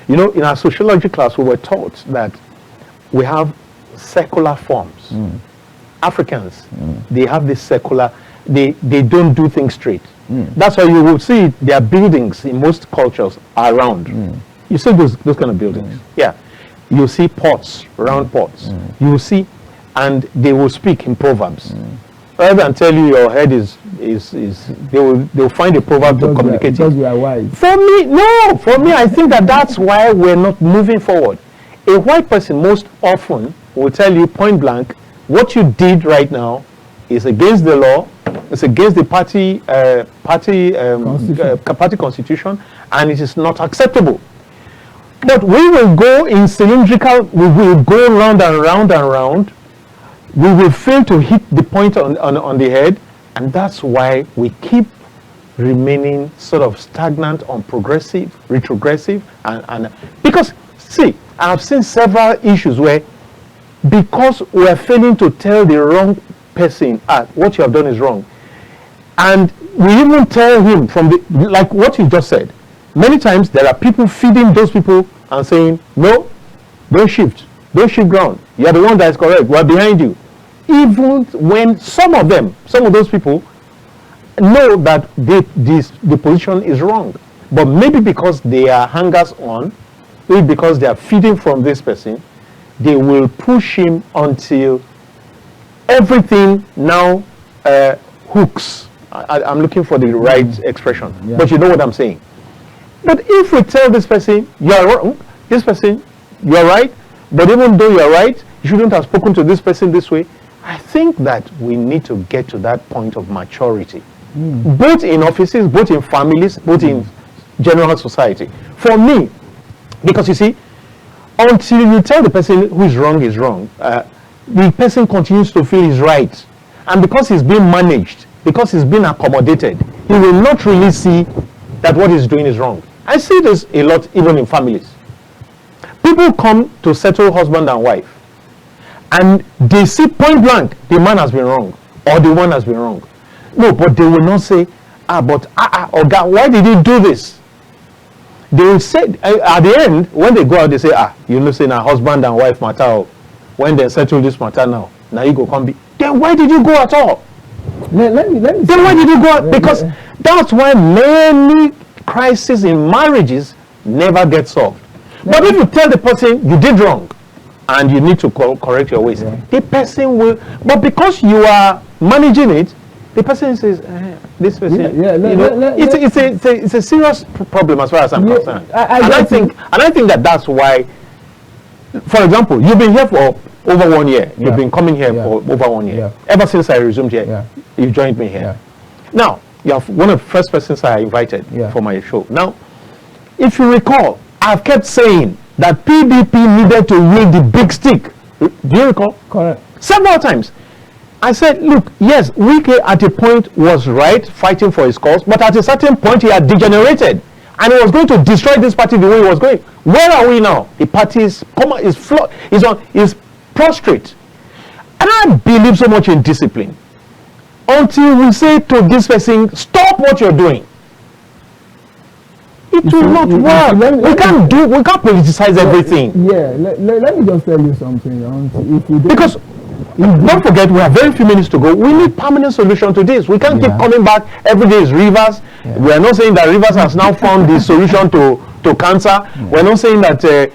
You know, in our sociology class, we were taught that we have secular forms. Africans, they have this secular, they don't do things straight. That's why you will see their buildings in most cultures are round. You see those kind of buildings. Yeah. You see pots, round pots. You will see, and they will speak in proverbs. Rather than tell you your head is they'll find a proverb to communicate. Because we are wise. For me, I think that's why we're not moving forward. A white person most often will tell you point blank, what you did right now is against the law, it's against the party constitution, and it is not acceptable. But we will go in cylindrical, we will go round and round and round. We will fail to hit the point on the head, and that's why we keep remaining sort of stagnant on progressive, retrogressive, and because, see, I've seen several issues where, because we are failing to tell the wrong person, what you have done is wrong, and we even tell him from the, like what you just said, many times there are people feeding those people and saying, no, don't shift ground, you are the one that is correct, we are behind you. Even when some of those people know that the position is wrong, but maybe because they are hangers on, maybe because they are feeding from this person, they will push him until everything now hooks. I'm looking for the right expression, but you know what I'm saying. But if we tell this person, you are wrong, this person, you are right, but even though you are right, you shouldn't have spoken to this person this way. I think that we need to get to that point of maturity, both in offices, both in families, both in general society. For me, because you see, until you tell the person who is wrong, the person continues to feel he's right. And because he's being managed, because he's being accommodated, he will not really see that what he's doing is wrong. I see this a lot even in families. People come to settle husband and wife, and they see point blank the man has been wrong or the woman has been wrong. No, but they will not say, Oga, why did he do this? They will say at the end, when they go out, they say, you know, say now husband and wife matter. When they settle this matter now you go come be. Then why did you go at all? Let me then why did you go? Because that's why many crises in marriages never get solved. But if you tell the person you did wrong and you need to correct your ways, the person will. But because you are managing it, the person says, "This person, it's a serious problem as far as I'm concerned." I think that's why. For example, you've been here for over 1 year. You've been coming here for over 1 year. Ever since I resumed here, you joined me here. Now, you're one of the first persons I invited for my show. Now, if you recall, I've kept saying that PDP needed to wield the big stick. Do you recall? Correct. Several times. I said, look, yes, Wike at a point was right, fighting for his cause, but at a certain point he had degenerated. And he was going to destroy this party the way he was going. Where are we now? The party is prostrate. And I believe so much in discipline. Until we say to this person, stop what you're doing. It will not work. We can't politicize everything. Let me just tell you something. Because don't forget, we have very few minutes to go. We need permanent solution to this. We can't keep coming back every day. Is Rivers. We are not saying that Rivers has now found the solution to cancer. We're not saying that they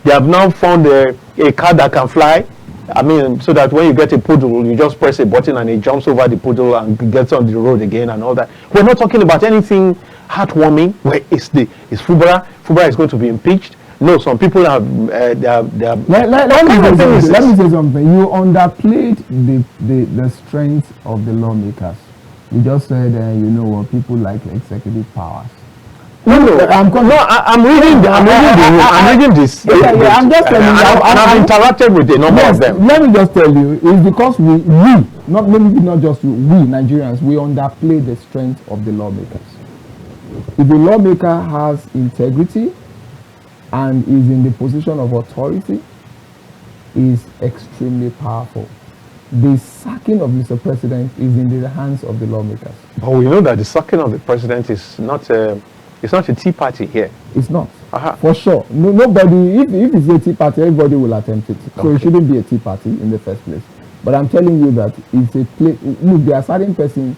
have now found a car that can fly. I mean, so that when you get a poodle, you just press a button and it jumps over the poodle and gets on the road again and all that. We're not talking about anything heartwarming. Where is Fubara? Fubara is going to be impeached. No, some people have. Let me say something. You underplayed the strength of the lawmakers. You just said, you know what, people like executive powers. I'm reading this. I'm just telling you. I've interacted with a number of them. Let me just tell you, it's because we not just you, we Nigerians, we underplay the strength of the lawmakers. If the lawmaker has integrity and is in the position of authority, is extremely powerful. The sacking of Mr. President is in the hands of the lawmakers. But we know that the sacking of the president is not a tea party here. It's not. For sure. Nobody, if it's a tea party, everybody will attempt it. So it shouldn't be a tea party in the first place. But I'm telling you that it's a place. Look, there are certain person.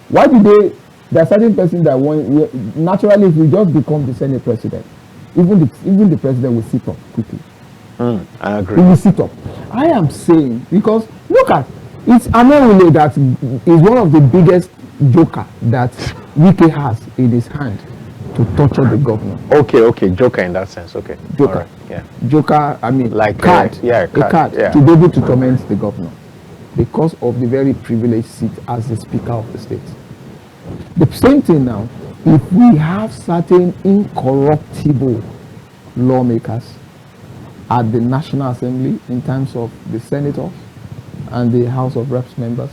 Why do they? There are certain person that want. Naturally, if you just become the Senate president, even the president will sit up quickly. I agree. He will sit up. I am saying because look at it's Anakwenze that is one of the biggest joker that Wike has in his hand to torture the governor. Okay, joker in that sense. Okay, joker. Right. Yeah, joker. I mean, like card. A card. Yeah. To be able to torment the governor because of the very privileged seat as the Speaker of the state. The same thing now. If we have certain incorruptible lawmakers at the National Assembly in terms of the senators and the House of Reps members,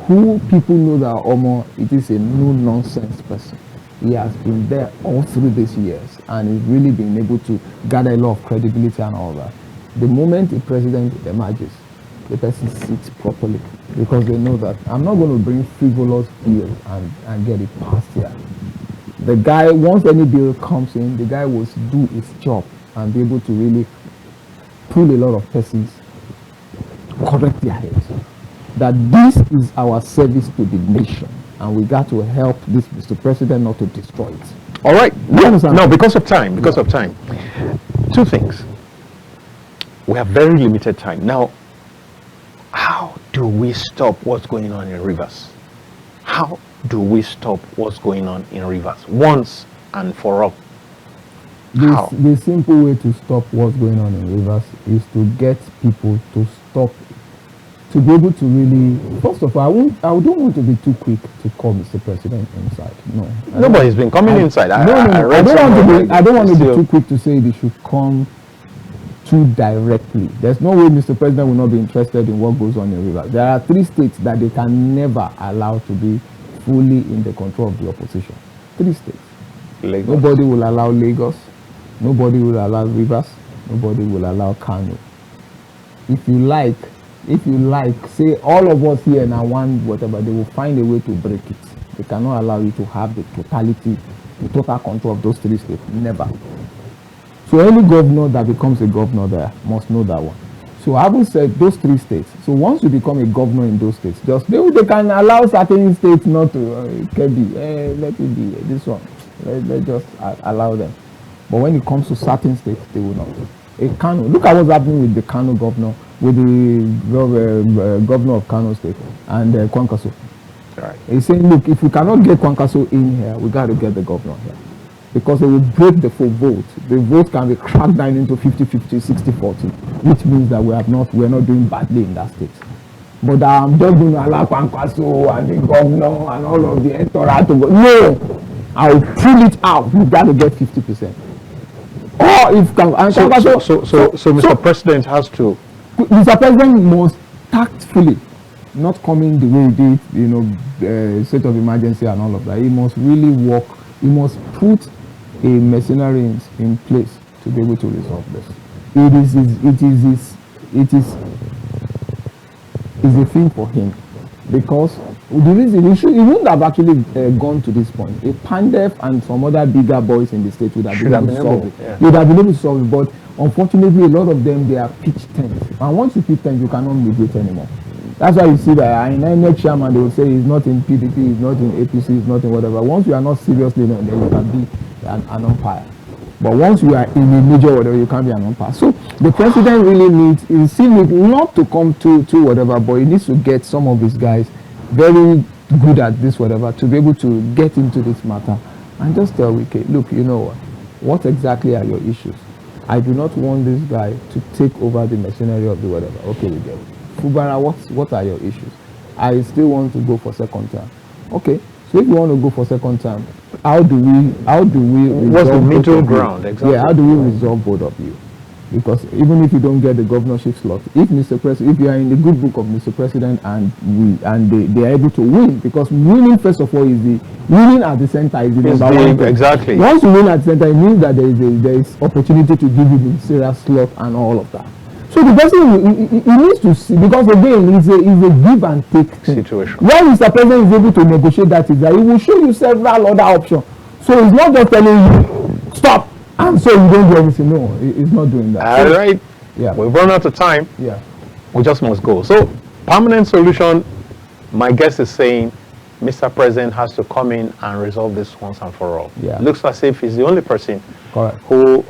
who people know that it is a no-nonsense person. He has been there all through these years and he's really been able to gather a lot of credibility and all that. The moment a president emerges, the person sits properly because they know that I'm not going to bring frivolous bill and get it passed here. The guy, once any bill comes in, the guy will do his job and be able to really pull a lot of persons, correct their heads. That this is our service to the nation and we got to help this Mr. President not to destroy it. All right. No, because of time. Two things. We have very limited time. Now, how do we stop what's going on in Rivers? How do we stop what's going on in Rivers once and for all? The simple way to stop what's going on in Rivers is to get people to stop, to be able to really, first of all, I don't want to be too quick to call Mr. President inside. No. Nobody's been coming inside. I don't want to be too quick to say they should come too directly. There's no way Mr. President will not be interested in what goes on in Rivers. There are 3 states that they can never allow to be fully in the control of the opposition. 3 states. Lagos. Nobody will allow Lagos. Nobody will allow Rivers. Nobody will allow Kano. If you like, say all of us here now want whatever, they will find a way to break it. They cannot allow you to have the total control of those 3 states. Never. So any governor that becomes a governor there must know that one. So having said those 3 states, so once you become a governor in those states, just they can allow certain states not to, let it be this one. Let's just allow them. But when it comes to certain states, they will not. Kano, look at what's happening with the Kano governor, with the governor of Kano State and Kwankwaso. Right. He's saying, look, if we cannot get Kwankwaso in here, we got to get the governor here. Because it will break the full vote. The vote can be cracked down into 50-50, 60-40, which means that we're not doing badly in that state. But I'm just going to allow Kwankwaso and the governor and all of the electorate to go. No! I'll pull it out. You got to get 50%. Or if so Mr. President has to. Mr. President must tactfully, not coming the way he did, state of emergency and all of that. He must really work. He must put a mercenary in place to be able to resolve this. It is a thing for him because the reason he wouldn't have actually gone to this point. A Pandef and some other bigger boys in the state would have been able to solve it. Yeah. They would have been able to solve it, but unfortunately, a lot of them they are pitch tent. And once you pitch tent, you cannot mediate anymore. That's why you see that in any chairman they will say he's not in PDP, he's not in APC, he's not in whatever. Once you are not seriously known, then you can be an umpire. But once you are in a major whatever, you can't be an umpire. So the president really needs, not to come to whatever, but he needs to get some of his guys very good at this whatever to be able to get into this matter and just tell Wike, look, you know what exactly are your issues? I do not want this guy to take over the machinery of the whatever. Okay, we get it. Fubara, what are your issues? I still want to go for second term. Okay, so if you want to go for second term, how do we what's the middle ground exactly? Yeah, how do we resolve both of you? Because even if you don't get the governorship slot, if you are in the good book of Mr. President and they are able to win, because winning first of all is winning at the center is the number one thing. Exactly. Once you win at the center, it means that there is opportunity to give you the serious slot and all of that. So the person he needs to see, because again it's a give and take situation. When Mr. President is able to negotiate that, is that he will show you several other options. So he's not just telling you stop. And so you don't do anything. No, it's not doing that. All right. Yeah. We've run out of time. Yeah. We just must go. So, permanent solution, my guess is saying Mr. President has to come in and resolve this once and for all. Yeah. Looks as if he's the only person Correct. who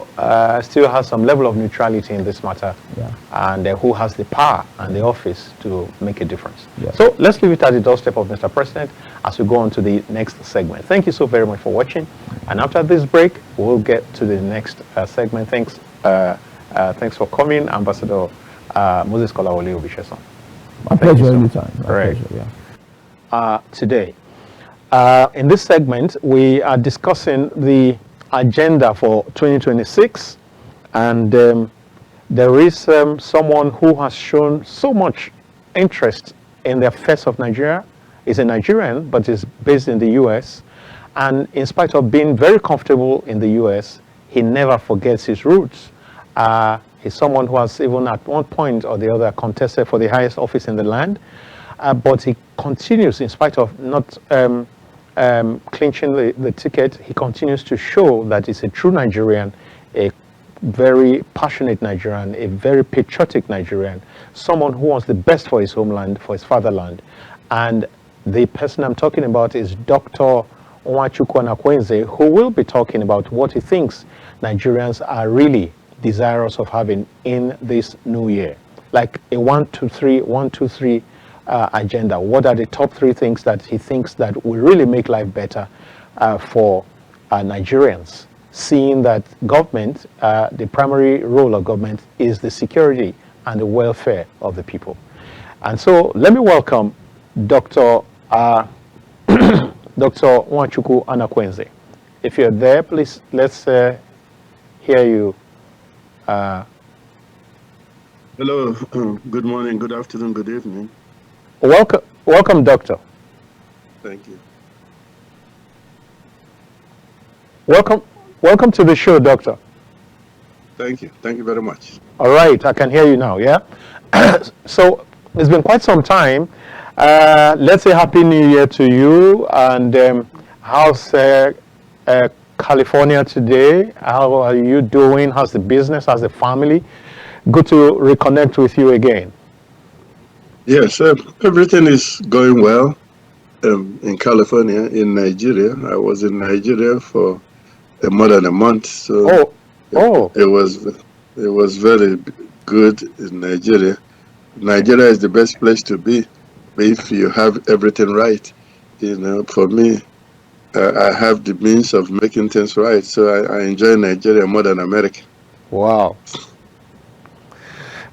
still has some level of neutrality in this matter, Yeah. and who has the power and the office to make a difference. Yeah. So let's leave it at the doorstep of Mr. President as we go on to the next segment. Thank you so very much for watching, and after this break, we'll get to the next segment. Thanks for coming, Ambassador Moses Kolawole Obisheson. My pleasure anytime. My Right. pleasure, yeah. Today. In this segment, we are discussing the agenda for 2026, and there is someone who has shown so much interest in the affairs of Nigeria. He's a Nigerian, but is based in the US, and in spite of being very comfortable in the US, he never forgets his roots. He's someone who has even at one point or the other contested for the highest office in the land, but he continues, in spite of not clinching the ticket, he continues to show that he's a true Nigerian, a very passionate Nigerian, a very patriotic Nigerian, someone who wants the best for his homeland, for his fatherland. And the person I'm talking about is Dr. Anakwenze, who will be talking about what he thinks Nigerians are really desirous of having in this new year, like a 1-2-3 agenda. What are the top 3 things that he thinks that will really make life better for Nigerians, seeing that government, the primary role of government is the security and the welfare of the people. And so let me welcome Dr. Dr. Nwachukwu Anakwenze. If you're there, please, let's hear you. Hello, good morning, good afternoon, good evening. Welcome, Doctor. Thank you. Welcome to the show, Doctor. Thank you very much. All right, I can hear you now, yeah? So, it's been quite some time. Let's say Happy New Year to you, and how's California today? How are you doing? How's the business? How's the family? Good to reconnect with you again. Yes, everything is going well in California, in Nigeria. I was in Nigeria for more than a month, so it was very good in Nigeria. Nigeria is the best place to be if you have everything right. You know, for me, I have the means of making things right, so I enjoy Nigeria more than America. Wow.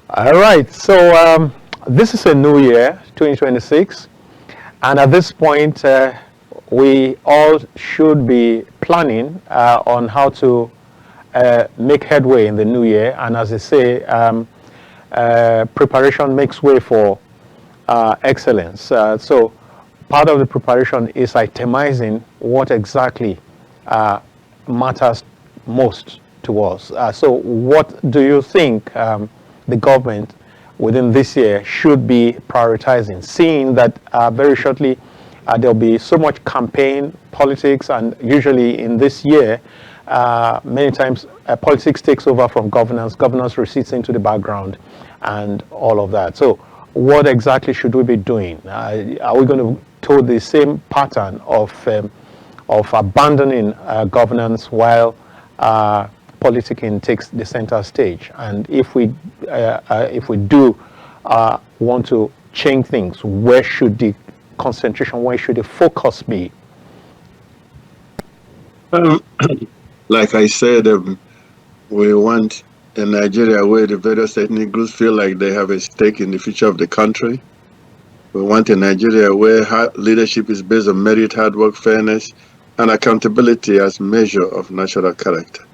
All right, so this is a new year, 2026, and at this point, we all should be planning on how to make headway in the new year. And as they say, preparation makes way for excellence. So part of the preparation is itemizing what exactly matters most to us. So what do you think the government within this year should be prioritizing, seeing that very shortly there'll be so much campaign politics, and usually in this year, many times politics takes over from governance recedes into the background and all of that. So what exactly should we be doing? Are we going to toe the same pattern of abandoning governance while politicking takes the center stage? And if we do want to change things, where should the concentration, where should the focus be? Like I said, we want a Nigeria where the various ethnic groups feel like they have a stake in the future of the country. We want a Nigeria where leadership is based on merit, hard work, fairness, and accountability as measure of national character.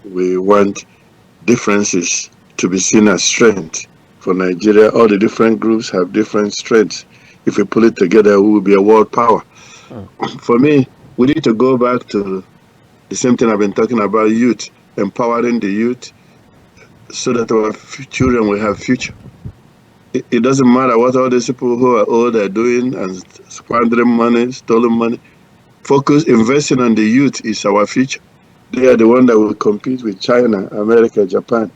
We want differences to be seen as strength. For Nigeria, all the different groups have different strengths. If we pull it together, we will be a world power. For me, we need to go back to the same thing I've been talking about: youth, empowering the youth so that our children will have future. It doesn't matter what all these people who are old are doing and squandering money, stolen money. Investing on the youth is our future. They are the one that will compete with China, America, Japan.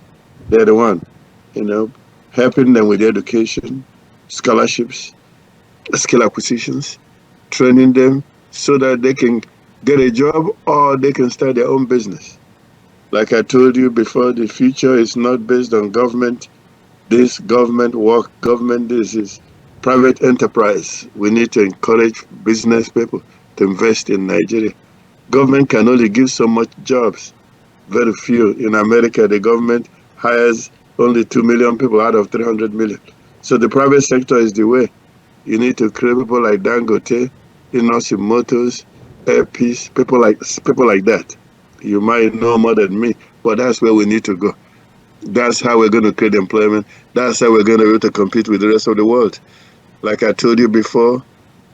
They're the one, helping them with education, scholarships, skill acquisitions, training them so that they can get a job or they can start their own business. Like I told you before, the future is not based on government. This government work, government, this is private enterprise. We need to encourage business people to invest in Nigeria. Government can only give so much jobs, very few. In America, the government hires only 2 million people out of 300 million. So the private sector is the way. You need to create people like Dangote, Inosim Motors, Air Peace, people like that. You might know more than me, but that's where we need to go. That's how we're going to create employment. That's how we're going to be able to compete with the rest of the world. Like I told you before,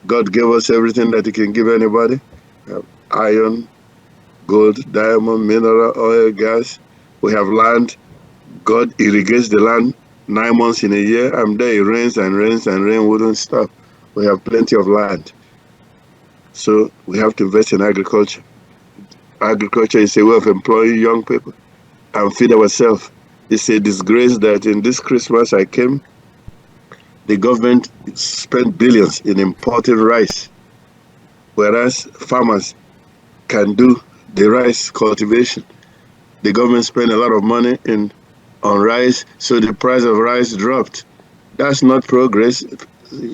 God gave us everything that He can give anybody. Iron, gold, diamond, mineral, oil, gas. We have land. God irrigates the land 9 months in a year. And there it rains and rains and rain wouldn't stop. We have plenty of land. So we have to invest in agriculture. Agriculture is a way of employing young people and feed ourselves. It's a disgrace that in this Christmas I came, the government spent billions in importing rice, whereas farmers can do the rice cultivation. The government spent a lot of money on rice, so the price of rice dropped. That's not progress.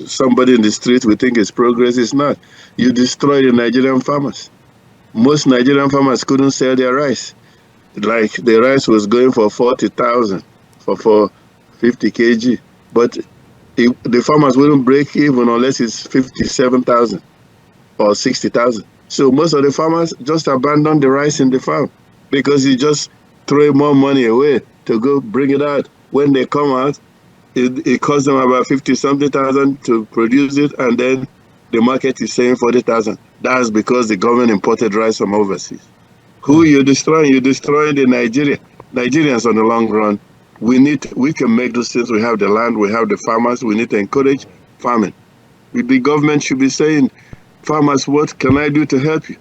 Somebody in the street will think it's progress. It's not. You destroy the Nigerian farmers. Most Nigerian farmers couldn't sell their rice. Like the rice was going for 40,000 for 50 kg, but the farmers wouldn't break even unless it's 57,000 or 60,000. So most of the farmers just abandon the rice in the farm because you just throw more money away to go bring it out. When they come out, it costs them about 50-something thousand to produce it, and then the market is saying 40,000. That's because the government imported rice from overseas. Who you destroying? You destroying the Nigerians on the long run. We can make those things. We have the land, we have the farmers. We need to encourage farming. The government should be saying, farmers, what can I do to help you?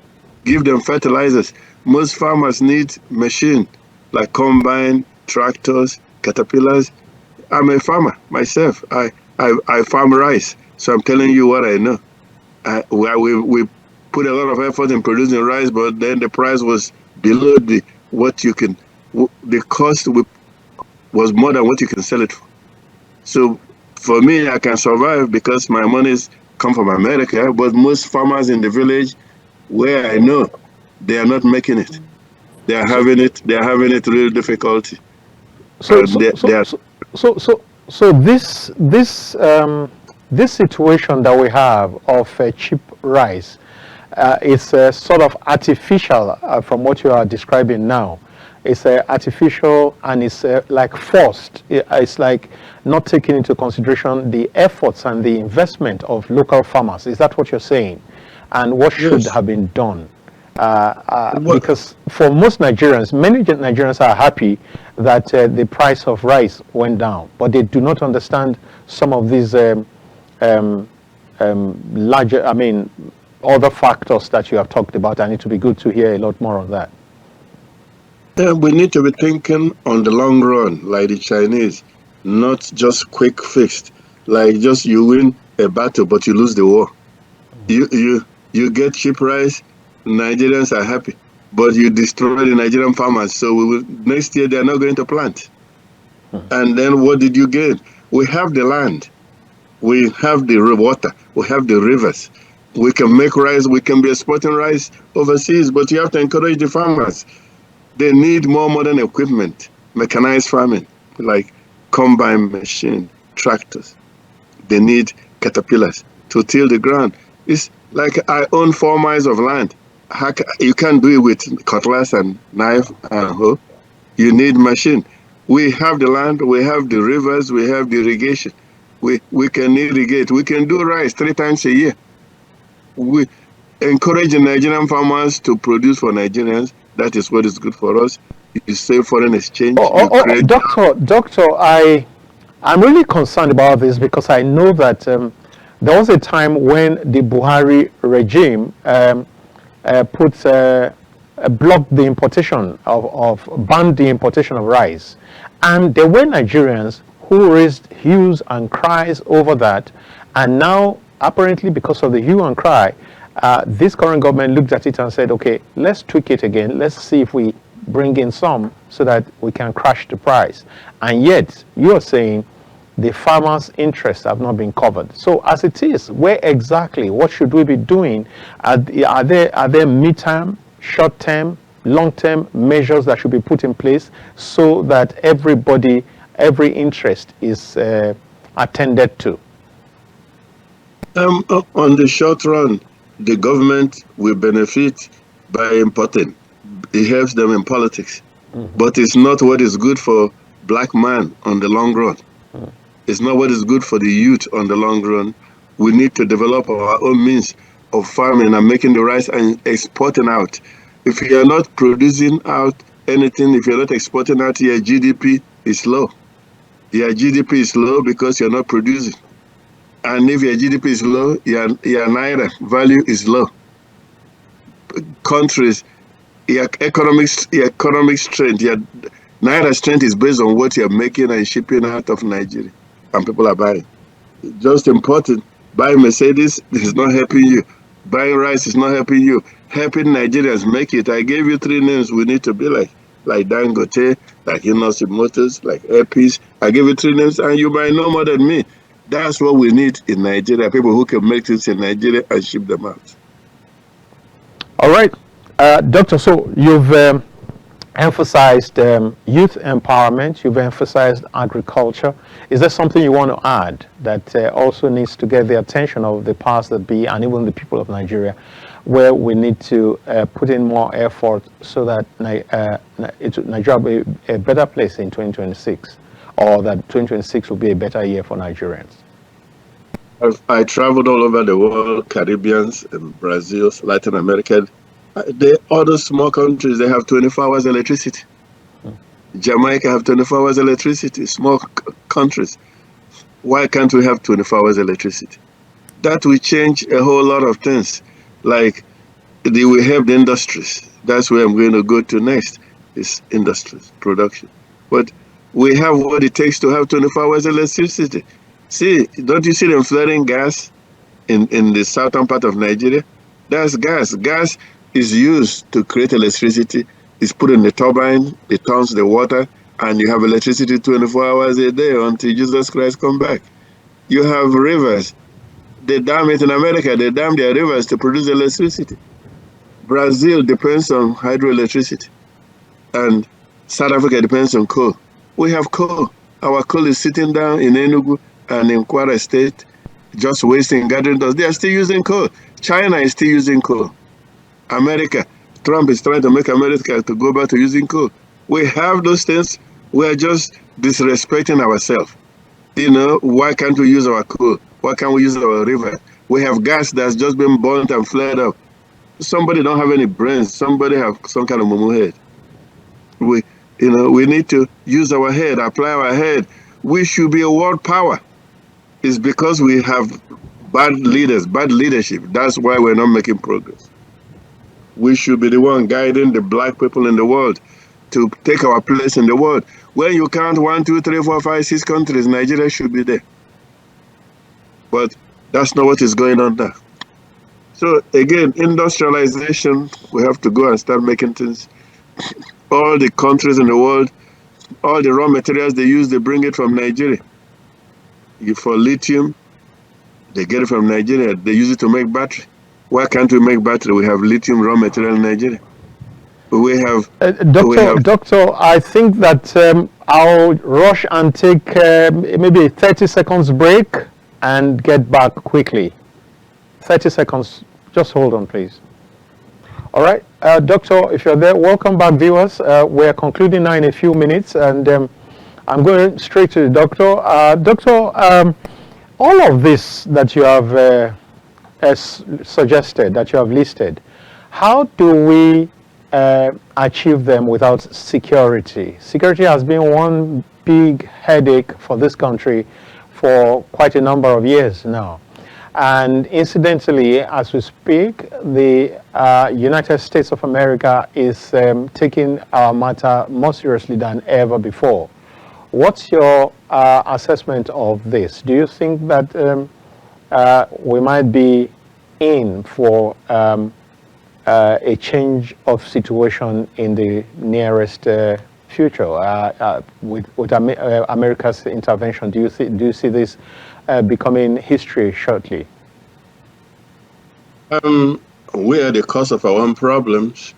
Give them fertilizers. Most farmers need machine like combine, tractors, caterpillars. I'm a farmer myself. I farm rice, so I'm telling you what I know. We put a lot of effort in producing rice, but then the price was below the cost was more than what you can sell it for. So for me, I can survive because my monies come from America, but most farmers in the village where I know, they are not making it. They are having it really difficulty. So this situation that we have of cheap rice is sort of artificial from what you are describing now. It's artificial and it's like forced. It's like not taking into consideration the efforts and the investment of local farmers. Is that what you're saying? And what should have been done? Because for most Nigerians, many Nigerians are happy that the price of rice went down, but they do not understand some of these larger, other factors that you have talked about, and it would be good to hear a lot more on that. We need to be thinking on the long run, like the Chinese, not just quick fixed. Like just you win a battle, but you lose the war. You get cheap rice, Nigerians are happy, but you destroy the Nigerian farmers. So next year they are not going to plant. And then what did you gain? We have the land, we have the water, we have the rivers. We can make rice, we can be exporting rice overseas, but you have to encourage the farmers. They need more modern equipment, mechanized farming, like combine machine, tractors. They need caterpillars to till the ground. It's like I own 4 miles of land. You can't do it with cutlass and knife and hoe. You need machine. We have the land, we have the rivers, we have the irrigation. We can irrigate. We can do rice 3 times a year. We encourage the Nigerian farmers to produce for Nigerians. That is what is good for us. You save foreign exchange. Doctor, I'm really concerned about this because I know that there was a time when the Buhari regime put blocked the importation banned the importation of rice. And there were Nigerians who raised hues and cries over that. And now, apparently, because of the hue and cry, this current government looked at it and said, okay, let's tweak it again. Let's see if we bring in some so that we can crash the price. And yet, you're saying the farmers' interests have not been covered. So as it is, where exactly, what should we be doing? Are there midterm, short-term, long-term measures that should be put in place so that everybody, every interest is attended to? On the short run, the government will benefit by importing. It helps them in politics. But it's not what is good for black man on the long run. It's not what is good for the youth on the long run. We need to develop our own means of farming and making the rice and exporting out. If you are not producing out anything, if you're not exporting out, your GDP is low. Your GDP is low because you're not producing. And if your GDP is low, your naira value is low. Countries, your economic strength, your naira strength is based on what you're making and shipping out of Nigeria. And people are buying. Just importing, buying Mercedes is not helping you. Buying rice is not helping you. Helping Nigerians make it. I gave you 3 names we need to be like Dangote, like Innosi Motors, like Epis. I gave you 3 names and you buy no more than me. That's what we need in Nigeria, people who can make things in Nigeria and ship them out. All right, Doctor, so you've emphasized youth empowerment, you've emphasized agriculture. Is there something you want to add that also needs to get the attention of the powers that be and even the people of Nigeria, where we need to put in more effort so that Nigeria will be a better place in 2026, or that 2026 will be a better year for Nigerians? I traveled all over the world, Caribbeans, and Brazil, Latin America. The other small countries, they have 24 hours electricity. Jamaica have 24 hours electricity, small countries. Why can't we have 24 hours electricity? That will change a whole lot of things. Like, they will help the industries. That's where I'm going to go to next, is industries, production. But we have what it takes to have 24 hours electricity. See, don't you see them flaring gas in the southern part of Nigeria? That's gas. Gas is used to create electricity. It's put in the turbine, it turns the water, and you have electricity 24 hours a day until Jesus Christ come back. You have rivers. They dam it in America. They dam their rivers to produce electricity. Brazil depends on hydroelectricity. And South Africa depends on coal. We have coal. Our coal is sitting down in Enugu and in Rvers State, just wasting gathering dust. They are still using coal. China is still using coal. America, Trump is trying to make America to go back to using coal. We have those things. We are just disrespecting ourselves. You know, why can't we use our coal? Why can't we use our river? We have gas that's just been burnt and flared up. Somebody don't have any brains. Somebody have some kind of mumu head. We need to use our head, apply our head. We should be a world power. It's because we have bad leaders, bad leadership. That's why we're not making progress. We should be the one guiding the black people in the world to take our place in the world. When you count 1, 2, 3, 4, 5, 6 countries, Nigeria should be there. But that's not what is going on now. So again, industrialization, we have to go and start making things. All the countries in the world, all the raw materials they use, they bring it from Nigeria. For lithium, they get it from Nigeria. They use it to make battery. Why can't we make battery? We have lithium raw material in Nigeria. We have... Doctor, I think that I'll rush and take maybe a 30 seconds break and get back quickly. 30 seconds. Just hold on, please. All right. Doctor, if you're there, welcome back, viewers. We're concluding now in a few minutes, and I'm going straight to the doctor. Doctor, all of this that you have suggested, that you have listed, how do we achieve them without security? Security has been one big headache for this country for quite a number of years now. And incidentally, as we speak, the United States of America is taking our matter more seriously than ever before. What's your assessment of this? Do you think that we might be in for a change of situation in the nearest future with America's intervention? Do you see this becoming history shortly? We are the cause of our own problems.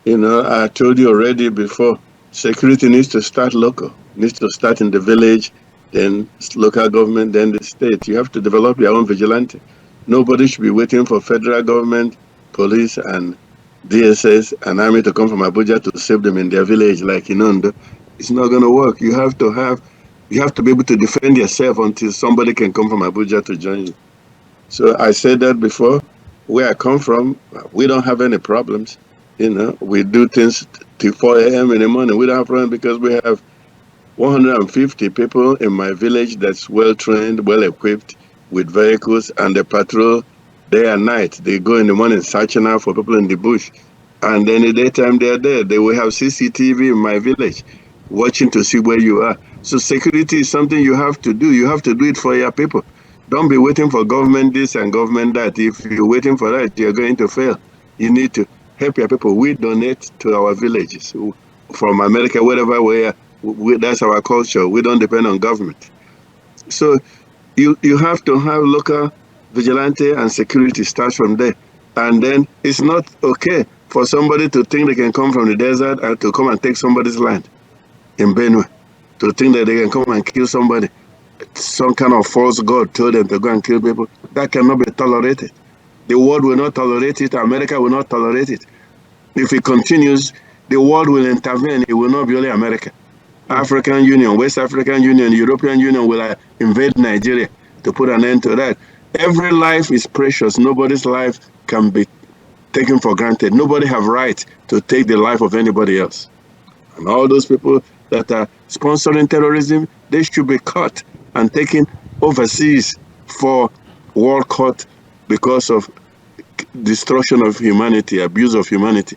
You know, I told you already before, security needs to start local, needs to start in the village, then local government, then the state. You have to develop your own vigilante. Nobody should be waiting for federal government, police, and DSS and army to come from Abuja to save them in their village like in Ondo. It's not going to work. You have to be able to defend yourself until somebody can come from Abuja to join you. So I said that before. Where I come from, we don't have any problems. You know, we do things till 4 a.m. in the morning. We don't have problems because we have 150 people in my village that's well trained, well equipped with vehicles, and they patrol day and night. They go in the morning searching out for people in the bush. And then in the daytime they're there. They will have CCTV in my village watching to see where you are. So security is something you have to do. You have to do it for your people. Don't be waiting for government this and government that. If you're waiting for that, you're going to fail. You need to help your people. We donate to our villages. From America, wherever we are, that's our culture. We don't depend on government. So you have to have local vigilante and security starts from there. And then it's not okay for somebody to think they can come from the desert and to come and take somebody's land in Benue, to think that they can come and kill somebody. Some kind of false god told them to go and kill people. That cannot be tolerated. The world will not tolerate it. America will not tolerate it. If it continues, the world will intervene. It will not be only America. African Union, West African Union, European Union will invade Nigeria to put an end to that. Every life is precious. Nobody's life can be taken for granted. Nobody have right to take the life of anybody else. And all those people that are sponsoring terrorism, they should be caught and taken overseas for war court because of destruction of humanity, abuse of humanity.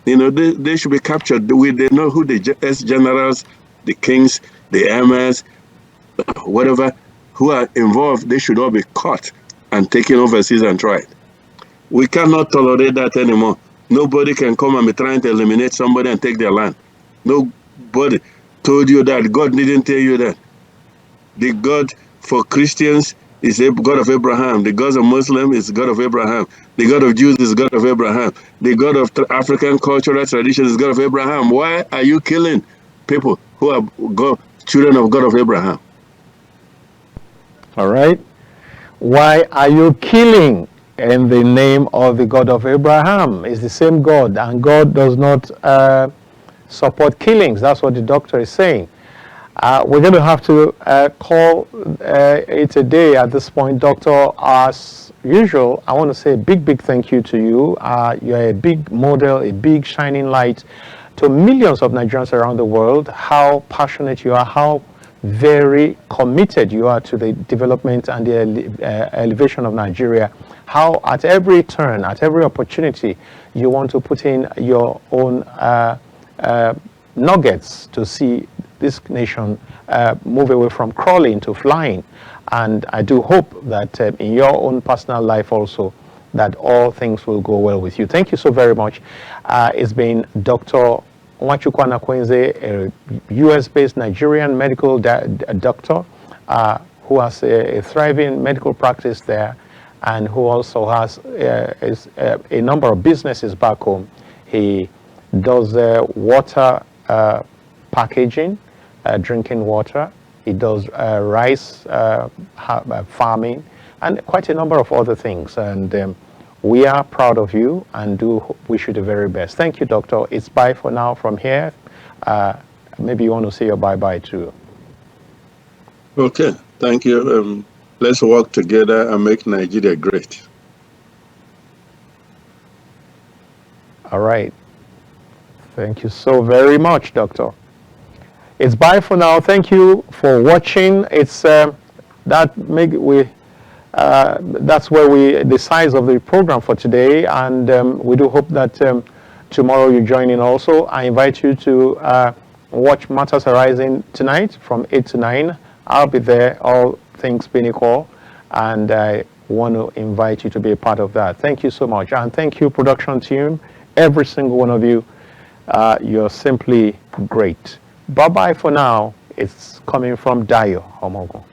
You know, they should be captured. They know who the ex-generals, the kings, the emirs, whatever, who are involved. They should all be caught and taken overseas and tried. We cannot tolerate that anymore. Nobody can come and be trying to eliminate somebody and take their land. Nobody told you that. God didn't tell you that. The God for Christians is the God of Abraham. The God of Muslims is the God of Abraham. The God of Jews is the God of Abraham. The God of African cultural traditions is the God of Abraham. Why are you killing people who are children of God of Abraham? All right. Why are you killing in the name of the God of Abraham? It's the same God, and God does not support killings. That's what the doctor is saying. We're going to have to call it a day at this point, Doctor. As usual, I want to say a big thank you to you. You're a big model, a big shining light to millions of Nigerians around the world. How passionate you are, how very committed you are to the development and the elevation of Nigeria. How at every turn, at every opportunity, you want to put in your own nuggets to see this nation move away from crawling to flying. And I do hope that in your own personal life also, that all things will go well with you. Thank you so very much. It's been Dr. Anakwenze, a US-based Nigerian medical doctor who has a thriving medical practice there, and who also has a number of businesses back home. He does water packaging, drinking water. He does rice farming, and quite a number of other things. And we are proud of you and do wish you the very best. Thank you, Doctor. It's bye for now from here. Maybe you want to say your bye-bye too. Okay, thank you. Let's work together and make Nigeria great. All right. Thank you so very much, Doctor. It's bye for now. Thank you for watching. It's that's where the size of the program for today, and we do hope that tomorrow you join in also. I invite you to watch Matters Arising tonight from 8 to 9. I'll be there, all things being equal, and I want to invite you to be a part of that. Thank you so much, and thank you, production team, every single one of you. You're simply great. Bye-bye for now. It's coming from Dayo Homogo.